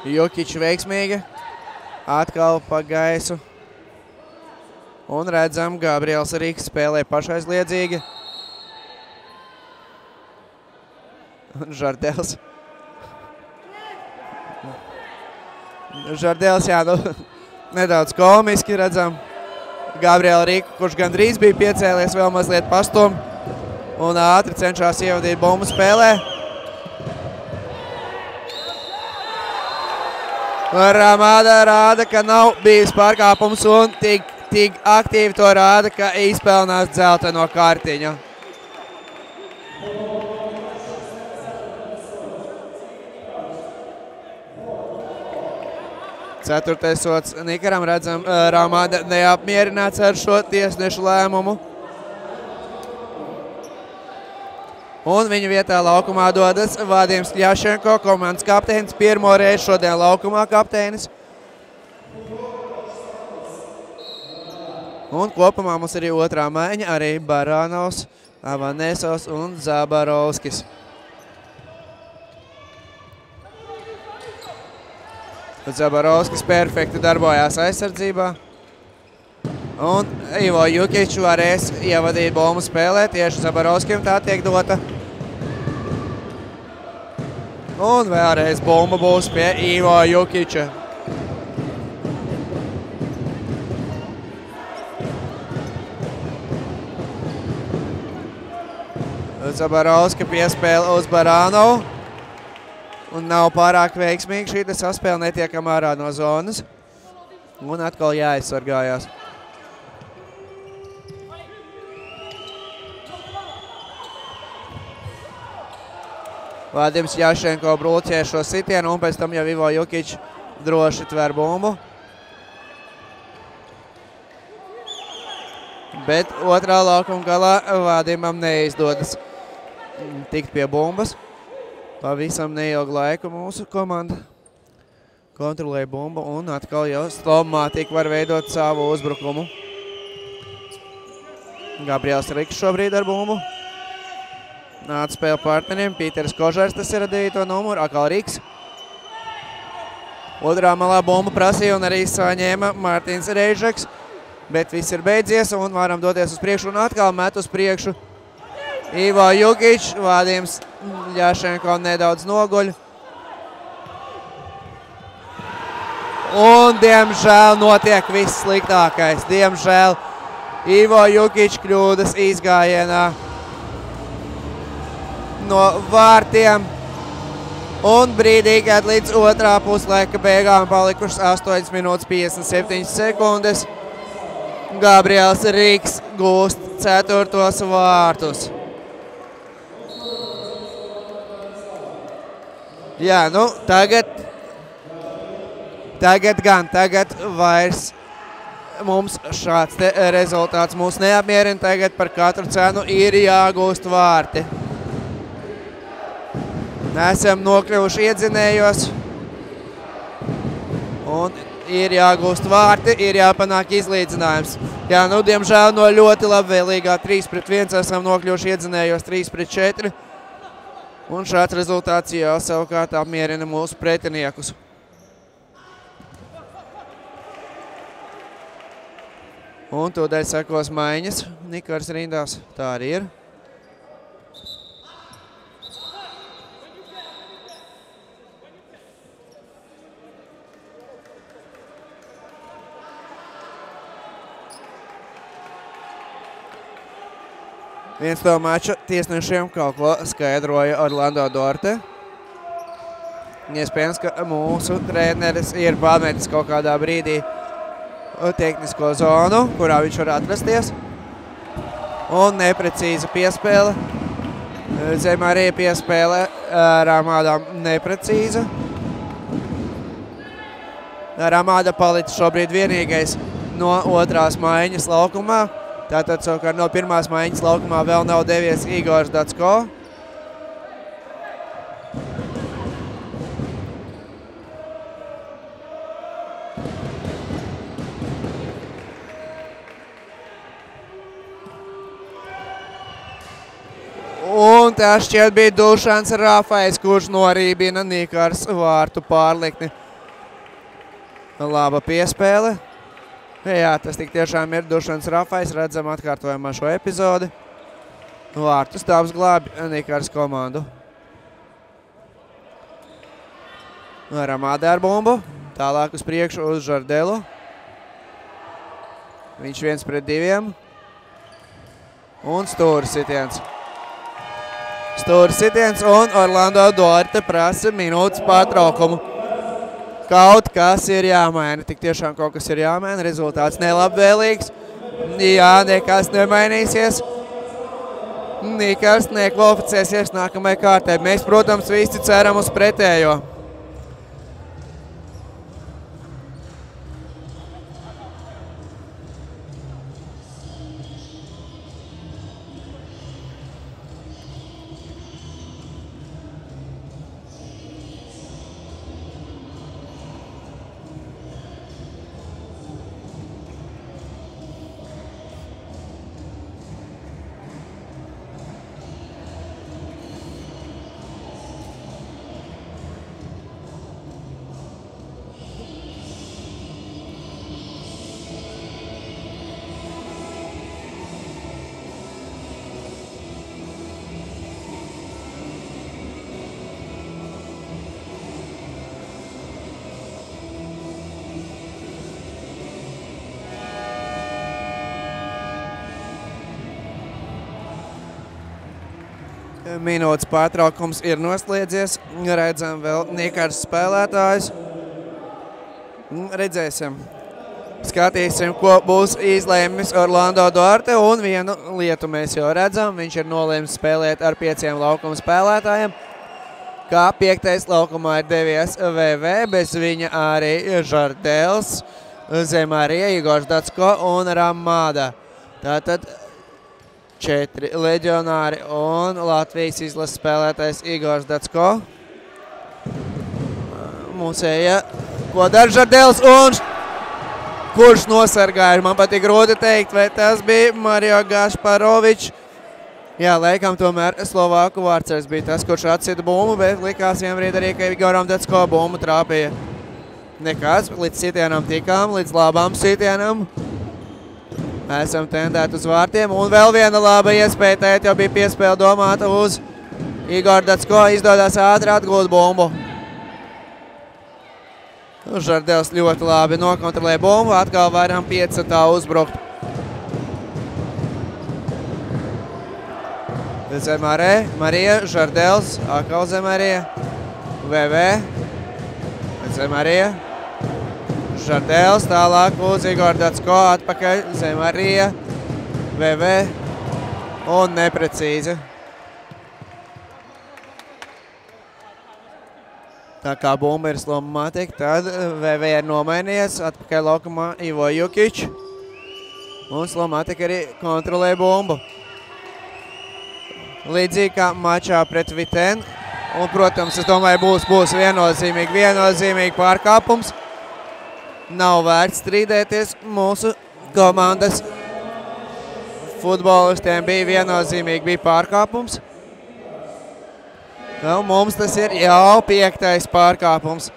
Jukič veiksmīgi, atkal pa gaisu. Un redzam, Gabriels Rīks spēlē pašaizliedzīgi. Un Žardels. Žardels, jā, nu, nedaudz komiski redzam. Gabriela Rīku, kurš gandrīz bija piecēlies vēl mazliet pastum. Un ātri cenšās ievadīt bumbu spēlē. Ramāda rāda, ka nav bijis pārkāpums un tik aktīvi to rāda, ka izpelnās dzelteno kartiņu. Ceturtais sots Nikaram, redzam, Ramāda neapmierināts ar šo tiesnešu lēmumu. Un viņa vietā laukumā dodas Vadims Ļašenko, komandas kapteinis, pirmo reizi šodien laukumā kapteinis. Un kopumā mums arī otrā maiņa, arī Baranovs, Avanesos un Zabarovskis. Zabarovskis perfekti darbojās aizsardzībā. Un Ivo Jukič varēs ievadīt bumbu spēlē, tieši Zabarovskim tā tiek dota. Un vēlreiz bumba būs pie Ivo Jukiča. Zabarovska piespēle uz Baranovu. Un nav pārāk veiksmīgi šī saspēle, netiekam ārā no zonas. Un atkal jāaizsargājās. Vadims Ļašenko brūķē šo sitienu un pēc tam jau Ivo Jukič droši tver bumbu. Bet otrā laukuma galā Vadimam neizdodas tikt pie bumbas. Pavisam neilgu laiku mūsu komanda kontrolē bumbu un atkal jau Slovāki var veidot savu uzbrukumu. Gabriels Riks šobrīd ar bumbu. Nāca spēle partneriem, Pīters Kožars, tas ir ar 9. numuru, atkal Riks. Otrā malā bumbu prasīja un arī saņēma Mārtiņš Reižeks, bet viss ir beidzies un varam doties uz priekšu un atkal met uz priekšu Ivo Jukič, Vadims Ļašenko nedaudz noguļ. Un, diemžēl, notiek viss sliktākais. Diemžēl Ivo Jukič kļūdas izgājienā no vārtiem. Un brīdī, kad līdz otrā puslaika beigām palikušas 8 minūtes 57 sekundes, Gabriels Rīks gūst 4. vārtus. Jā, nu, tagad vairs mums šāds rezultāts mūs neapmierina. Tagad par katru cenu ir jāgūst vārti. Esam nokļuvuši iedzinējos. Un ir jāgūst vārti, ir jāpanāk izlīdzinājums. Jā, nu, diemžēl no ļoti labvēlīgā 3-1 esam nokļuvuši iedzinējos 3-4. Un šāds rezultāts jau savukārt apmierina mūsu pretiniekus. Un tūdaļ sekos maiņas Nikars rindās. Tā arī ir. Viens no mača tiesnešiem kaut ko skaidroja Orlando Duarte. Iespējams, ka mūsu treneris ir pametis kaut kādā brīdī tehnisko zonu, kurā viņš var atrasties. Un neprecīza piespēle. Zem arī piespēle Ramādām neprecīza. Ramāda palicis šobrīd vienīgais no otrās maiņas laukumā. Tātad savukārt no pirmās maiņas laukumā vēl nav devies Igors Dacko. Un tas šķiet bija Dušans Rafais, kurš norībina Nikars vārtu pārlikni. Laba piespēle. Jā, tas tik tiešām ir Dušans Rafais, redzam atkārtojumā šo epizodi. Vārtus tāps glābi Nikars komandu. Ramāda ar bumbu, tālāk uz priekšu uz Žardelu. Viņš 1-2. Un stūris sitiens. Stūris sitiens un Orlando Duarte prasa minūtes pārtraukumu. Kaut kas ir jāmaina, tik tiešām kaut kas ir jāmaina, rezultāts nelabvēlīgs. Jā, nekas nemainīsies. Nekas nekvalificēsies nākamajai kārtai. Mēs, protams, visi ceram uz pretējo. Minūtes pārtraukums ir noslēdzies. Redzam vēl Nikars spēlētājs. Redzēsim. Skatīsim, ko būs izlēmis Orlando Duarte. Un vienu lietu mēs jau redzam. Viņš ir nolēmis spēlēt ar 5 laukuma spēlētājiem. Kā 5. laukumā ir devies VV. Bez viņa arī Žardels, Zemārija, Igors Dacko un Ramāda. Tātad 4 leģionāri un Latvijas izlases spēlētājs Igors Dacko. Musēja, ko dara Žardels un kurš nosargāja? Man patīk grūti teikt, vai tas bija Mario Gašparovičs. Jā, laikam tomēr Slovāku vārdsargs bija tas, kurš atsita bumbu, bet likās vienbrīd arī, ka Igoram Dacko bumbu trāpīja. Nekas, līdz sitienam tikām, līdz labām sitienam. Esam tendēti uz vārtiem, un vēl viena laba iespēja, tēt jau bija piespēle domāta uz Igoru Dacko, izdodās ātri atgūt bumbu. Žardels ļoti labi nokontrolē bumbu, atkal varam 5 uzbrukt. Zemārē, Marija, Žardels, atkal Zemārija, VV, Zemārija. Žardels, tālāk uz Igoru Dacko, atpakaļ Zemārija, VV un neprecīzi. Tā kā bumba ir Slomatika, tad VV ir nomainījies, atpakaļ laukumā Ivo Jukič un Slomatika arī kontrolē bumbu. Līdzīgi kā mačā pret Viten, un, protams, es domāju, būs viennozīmīgi pārkāpums. nav vērts strīdēties. Mūsu komandas futbolistiem bija viennozīmīgi bija pārkāpums. Mums tas ir jau 5. pārkāpums.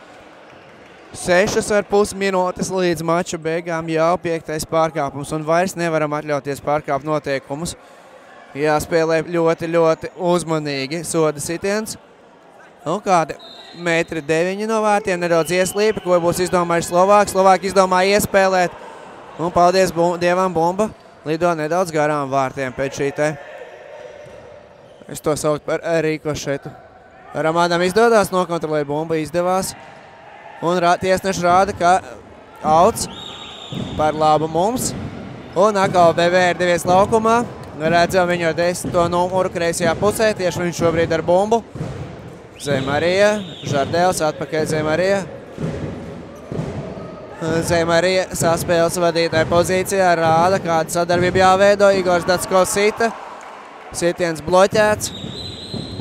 6,5 minūtes līdz mača beigām jau 5. pārkāpums. Un vairs nevaram atļauties pārkāpt noteikumus. Jāspēlē ļoti, ļoti uzmanīgi soda sitiens. Un kādi 1,9 m no vārtiem, nedaudz ieslīpa, ko būs izdomājuši Slovāki. Slovāki izdomāja iespēlēt. Un paldies Dievam, bumba lido nedaudz garām vārtiem pēc šī te. Es to saukt par rikošetu. Ramādam izdodās nokontrolēt bumbu, izdevās. Un tiesneši rāda, ka outs par labu mums. Un atkal BV ir devies laukumā. Redzam viņu ar 10. numuru kreisajā pusē. Tieši viņš šobrīd ar bumbu. Zemarija, Žardēls atpakaļ Zemarija. Zemarija saspēles vadītāja pozīcijā rāda, kāda sadarbība jāveido. Igors Datsko sita. Sitiens bloķēts.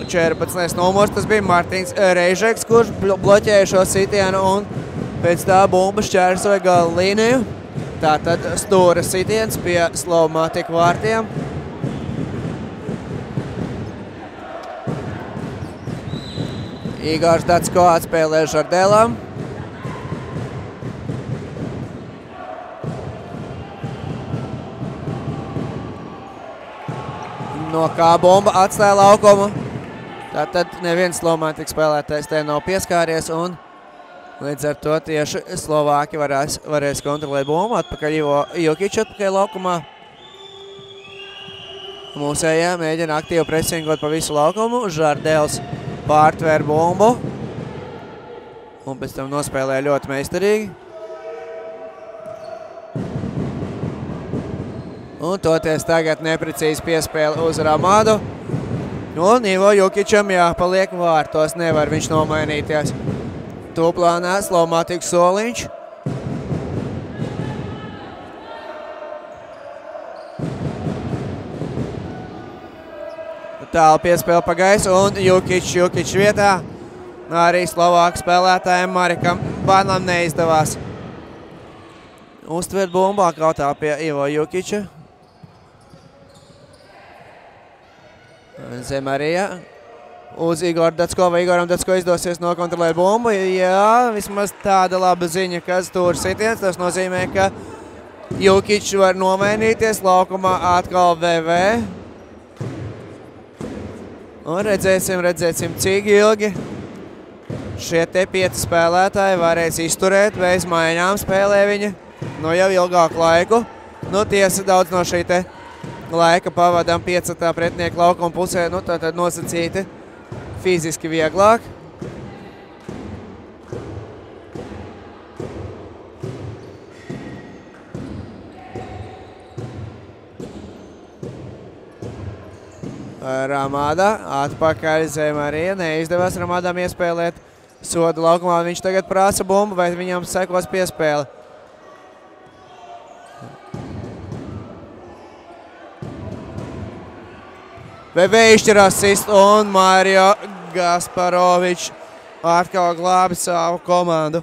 14. numurs, tas bija Martins Reižeks, kurš bloķēja šo sitienu un pēc tā bumba šķērsoja gala līniju. Tātad stūra sitiens pie Slovmātika vārtiem. Igors Datsko atspēlē Žardēlam. No kā bumba atstāja laukumu. Tātad neviens Slovmātika spēlētājs te nav pieskāries un līdz ar to tieši Slovāki varēs kontrolēt bumbu. Atpakaļ Ivo Jukič atpakaļ laukumā. Mūsējā mēģina aktīvi presingot pa visu laukumu. Žardēls pārtver bumbu. Un pēc tam nospēlē ļoti meistarīgi. Un toties tagad neprecīzi piespēle uz Ramādu. Un Ivo Jukičam jāpaliek vārtos, nevar viņš nomainīties. Tūplānā Slovmātika soliņš. Tālu piespēle pa gaisu un Jukič vietā. Arī Slovāku spēlētājiem Marikam Banam neizdevās uztvert bumbā kautā pie Ivo Jukiča. Zemarija uz Igoru Datsko, vai Igoram Datsko izdosies nokontrolēt bumbu. Jā, vismaz tāda laba ziņa, ka stūra sitiens. Tas nozīmē, ka Jukič var nomainīties laukumā atkal VV. Un redzēsim, cik ilgi šie te 5 spēlētāji varēs izturēt bez maiņām spēlē viņa jau ilgāku laiku. Tiesa daudz no šī te laika pavadām 5. pretinieka laukuma pusē, tātad nosacīti fiziski vieglāk. Ramāda atpakaļ Zemarija. Neizdevās Ramādām iespēlēt sodu laukumā. Viņš tagad prasa bumbu, vai viņam sekos piespēle. VV izšķirās sist un Mario Gasparovičs atkal glābi savu komandu.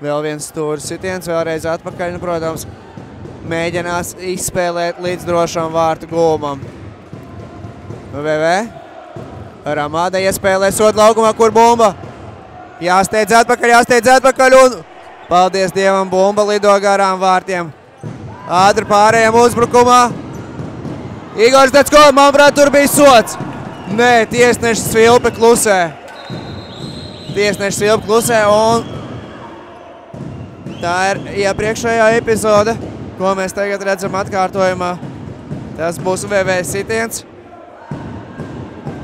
Vēl viens stūra sitiens, vēlreiz atpakaļ. Protams, mēģinās izspēlēt līdz drošam vārtu gulmam. VV. Ramāda iespēlē sodu laukumā, kur bumba. Jāsteidz atpakaļ un paldies Dievam, bumba lido garām vārtiem. Ātri pārējām uzbrukumā. Igors Datsko, manuprāt, tur bija sods. Nē, tiesneši svilpi klusē un tā ir iepriekšējā epizode, ko mēs tagad redzam atkārtojumā. Tas būs VV sitiens,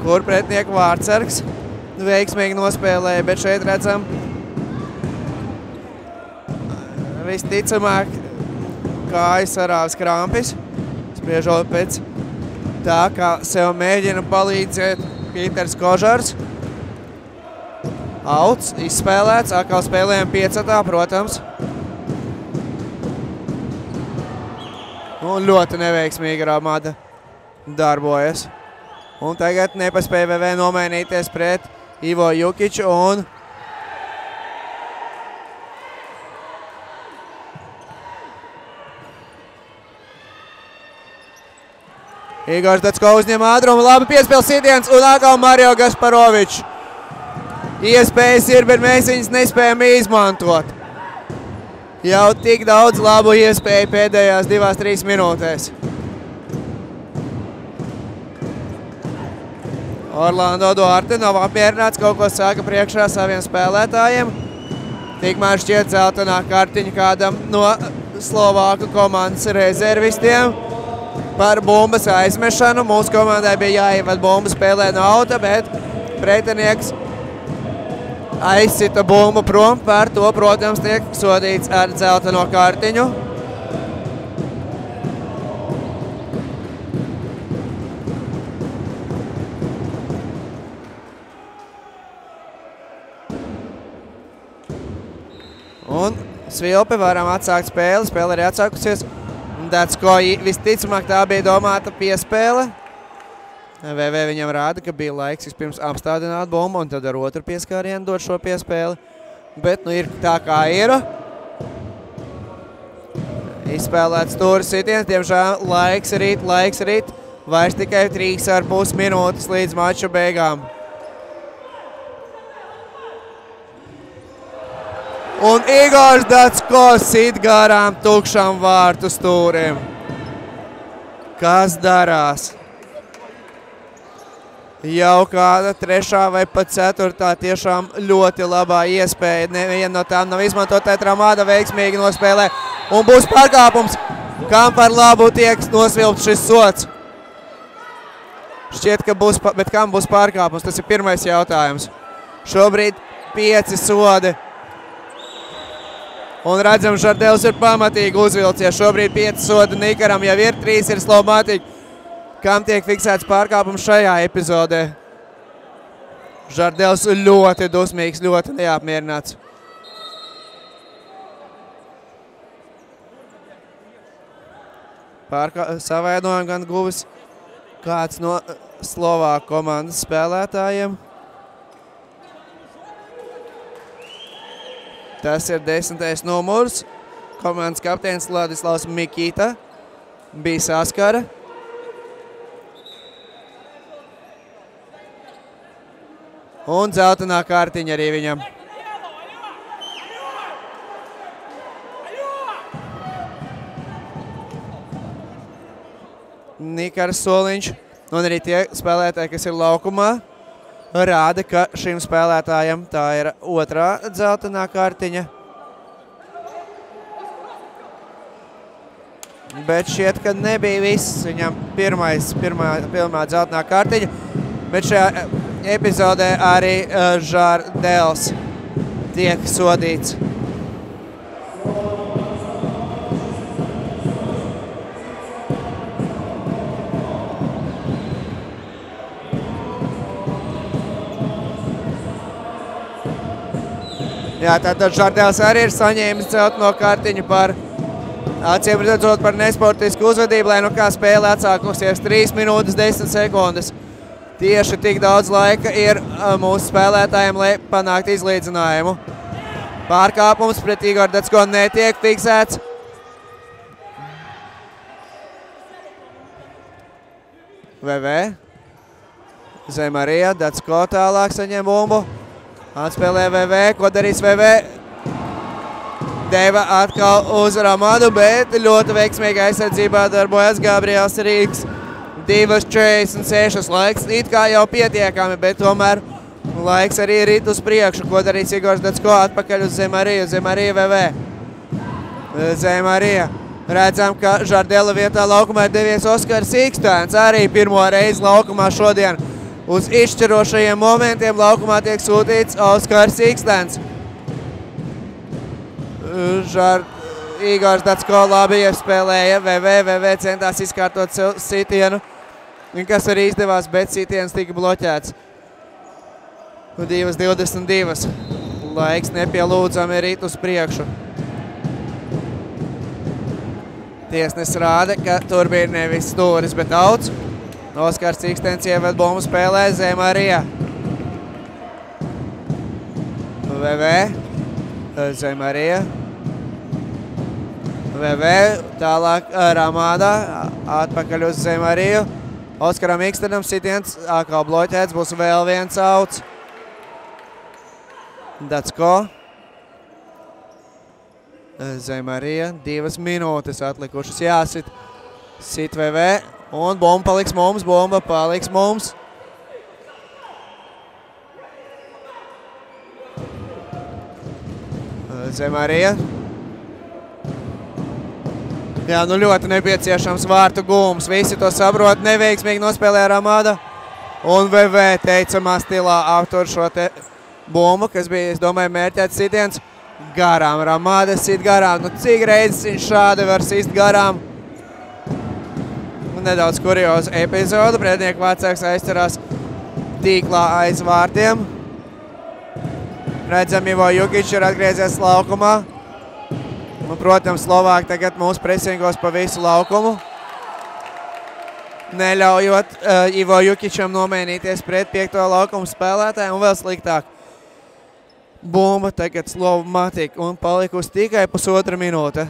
kur pretinieku vārtsargs veiksmīgi nospēlēja, bet šeit redzam visticamāk kājas sarāvs krampis, spriežot pēc tā, kā sev mēģina palīdzēt Pīters Kožars. Outs izspēlēts, atkal spēlējam 5. protams. Un ļoti neveiksmīgi Ramāda darbojas. Un tagad nepaspēja VV nomainīties pret Ivo Jukiču un Igors Dacko uzņem ātrumu, labi piespēles sitiens un atkal Mario Gasparovičs. Iespējas ir, bet mēs viņas nespējam izmantot. Jau tik daudz labu iespēju pēdējās 2-3 minūtēs. Orlando Duarte nav apmierināts, kaut ko saka priekšā saviem spēlētājiem. Tikmēr šķiet zeltainā kartiņa kādam no Slovāku komandas rezervistiem par bumbas aizmešanu. Mūsu komandai bija jāievad bumbu spēlē no auta, bet pretinieks aizsita bumbu prom. Par to, protams, tiek sodīts ar zeltaino kartiņu. Un Svilpi varam atsākt spēli. Spēle arī atsākusies. Dacko visticamāk tā bija domāta piespēle. VV viņam rāda, ka bija laiks vispirms apstādināt bumbu un tad ar otru pieskārienu dot šo piespēli. Bet nu ir tā kā ir. Izspēlēts stūra sitiens. Diemžēl laiks rīt. Vairs tikai 3,5 minūtes līdz maču beigām. Un Igors Dacko sit garām tukšam vārtu stūrim. Kas darās? Jau kāda 3. vai pat 4. tiešām ļoti labā iespēja. Neviena no tām nav izmantota. Tramāda veiksmīgi nospēlē. Un būs pārkāpums. Kam par labu tiek nosvilpts šis sods? Šķiet, ka būs, bet kam būs pārkāpums? Tas ir pirmais jautājums. Šobrīd 5 sodi. Un redzam, Žardels ir pamatīgi uzvilcies. Šobrīd 5 sodi Nikaram jau ir, 3 ir Slovātīgi. Kam tiek fiksēts pārkāpums šajā epizodē? Žardels ļoti dusmīgs, ļoti neapmierināts. Savainojumu gan guvis kāds no Slovāku komandas spēlētājiem. Tas ir 10. numurs. Komandas kapteinis Ladislavs Mikita. Bija saskara. Un zeltainā kārtiņa arī viņam. Nikars Soliņš un arī tie spēlētāji, kas ir laukumā, rāda, ka šim spēlētājam tā ir 2. zeltainā kārtiņa. Bet šķiet, ka nebija viss. Viņam pirmā zeltainā kārtiņa. Bet šajā epizodē arī Žardels tiek sodīts. Jā, tātad Žardels arī ir saņēmis zeltaino kārtiņu par, acīm redzot, par nesportisku uzvedību, lai nu kā spēle atsākusies 3 minūtes 10 sekundes. Tieši tik daudz laika ir mūsu spēlētājiem, lai panāktu izlīdzinājumu. Pārkāpums pret Igoru Dacko netiek fiksēts. VV. Zemarija, Dacko tālāk saņem bumbu. Atspēlē VV, ko darīs VV? Deva atkal uz Ramadu, bet ļoti veiksmīgi aizsardzībā darbojas Gabriels Rīgs. 2:46 laiks, it kā jau pietiekami, bet tomēr laiks arī rit uz priekšu. Ko darīs Igors Dacko? Atpakaļ uz Zemariju, Zemarija VV. Zemarija. Redzam, ka Žardela vietā laukumā ir devies Oskars Ikstēns, arī pirmo reizi laukumā šodien. Uz izšķirošajiem momentiem laukumā tiek sūtīts Oskars Ikstēns. Igors Dacko labi iespēlēja, VV centās izkārtot sitienu, kas arī izdevās, bet sitiens tika bloķēts. 2:22. Laiks nepielūdzami rīt uz priekšu. Tiesnes rāda, ka tur bija nevis stūris, bet auts. Oskars Ikstēns ieved bumbu spēlē Zemarija. VV. Zemarija. VV. Tālāk Ramādā. Atpakaļ uz Zemariju. Oskaram Ikstenam sitiens atkal bloķēts, būs vēl viens auts. Dacko. Zemarija, 2 minūtes atlikušas jāsit. Sit VV un bomba paliks mums. Zemarija. Jā, nu ļoti nepieciešams vārtu gūms. Visi to saprot, neveiksmīgi nospēlēja Ramada. Un VV teicamā stilā aptur šo te bumbu, kas bija, es domāju, mērķēts sitiens garām. Ramada sit garām. Nu, cik reizes viņš šādi var sist garām? Nedaudz kurioza epizoda. Pretinieku vecāks aizcerās tīklā aiz vārtiem. Redzam, Ivo Jukič ir atgriezies laukumā. Un, protams, Slovāki tagad mūs presingos pa visu laukumu. Neļaujot Ivo Jukičam nomainīties pret 5. laukumu spēlētāju un vēl sliktāk. Bumba tagad Slovmatika un palikusi tikai 1,5 minūte.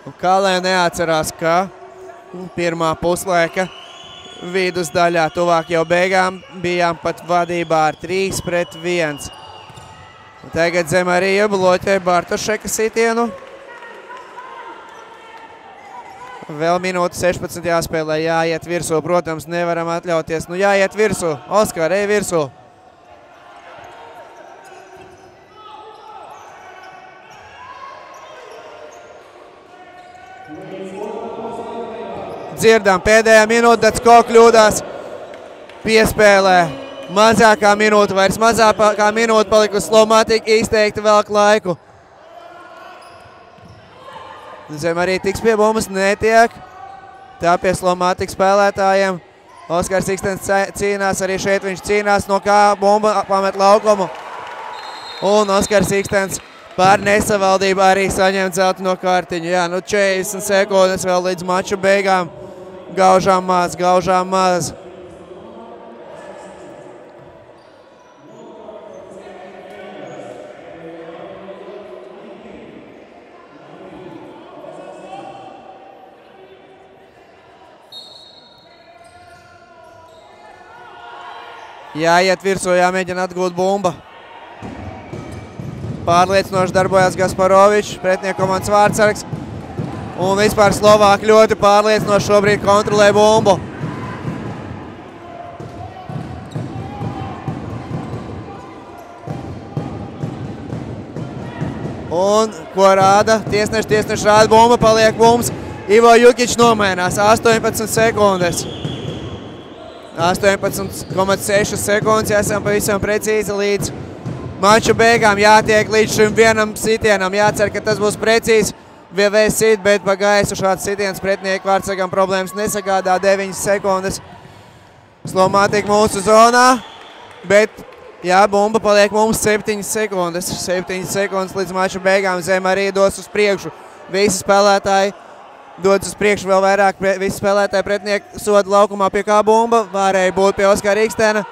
Un kā lai neatcerās, ka pirmā puslaika vidusdaļā tuvāk jau beigām bijām pat vadībā ar 3-1. Tagad Zemarija bloķē Bartošeka sitienu. Vēl minūte 16 jāspēlē, jāiet virsū. Protams, nevaram atļauties. Nu jāiet virsū. Oskar, ej virsū. Dzirdam, pēdējā minūte, Dacko kļūdās piespēlē. Mazākā minūte, vairs mazākā minūte palikusi. Slovmatika izteikti velk laiku. Zemarija tiks pie bumbas, netiek. Tā pie Slovmatikas spēlētājiem. Oskars Ikstens cīnās, arī šeit viņš cīnās, no kā bumba pamet laukumu. Un Oskars Ikstens par nesavaldību arī saņem zeltaino kartiņu. Jā, nu 40 sekundes vēl līdz maču beigām. Gaužām maz. Jāiet virsū, jāmēģina atgūt bumba. Pārliecinoši darbojas Gasparovičs, pretinieku komandas vārdsargs. Un vispār Slovāki ļoti pārliecinoši šobrīd kontrolē bumbu. Un ko rāda? Tiesneši rāda, bumba paliek mums. Ivo Jukič nomainās, 18 sekundes. 18,6 sekundes, esam pavisam precīzi līdz maču beigām. Jātiek līdz šim vienam sitienam, jācer, ka tas būs precīzi. VV sit, bet pa gaisu šāds sitiens pretinieku vārdsargam problēmas nesagādā, 9 sekundes. Slovmatika mūsu zonā, bet jā, bumba paliek mums 7 sekundes. 7 sekundes līdz maču beigām. Zemarija dos uz priekšu. Visi spēlētāji dodas uz priekšu vēl vairāk, visi spēlētāji pretinieki soda laukumā pie kā bumba. Varēja būt pie Oskara Ikstena.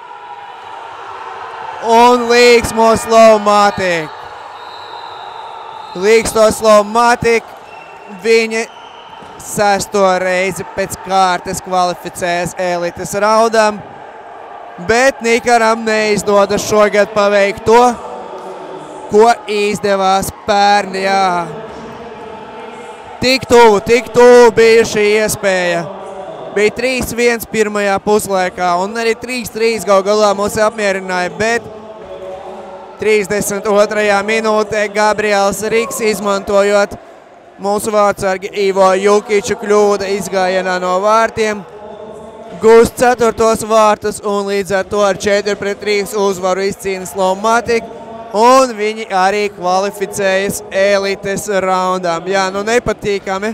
Un līgsmo Slovmatika. Līgsto Slovmatika. Viņi 6. reizi pēc kārtas kvalificējas elites raudam. Bet Nikaram neizdodas šogad paveikt to, ko izdevās pērn. Tik tuvu bija šī iespēja. Bija 3-1 pirmajā puslaikā un arī 3-3 gal galā mūs apmierināja, bet 32. minūtē Gabriels Riks, izmantojot mūsu vārdsargi Ivo Jukiču kļūda izgājienā no vārtiem, gūst 4. vārtus un līdz ar to ar 4-3 uzvaru izcīna Slovmatika. Un viņi arī kvalificējas elites raundām. Jā, nu nepatīkami.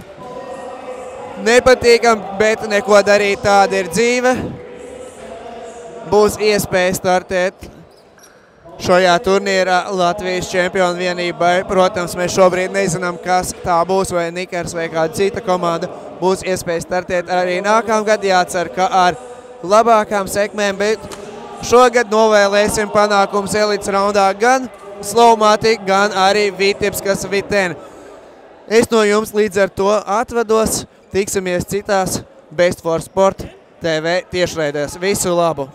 Nepatīkami, bet neko darīt, tāda ir dzīve. Būs iespēja startēt šajā turnīrā Latvijas čempionu vienībai. Protams, mēs šobrīd nezinām, kas tā būs, vai Nikars vai kāda cita komanda. Būs iespēja startēt arī nākamgad. Jācer, ka ar labākām sekmēm, bet šogad novēlēsim panākums elites raundā gan Slovmatika, gan arī Vitebskas Vitena. Es no jums līdz ar to atvados. Tiksimies citās Best for Sport TV tiešraidēs. Visu labu!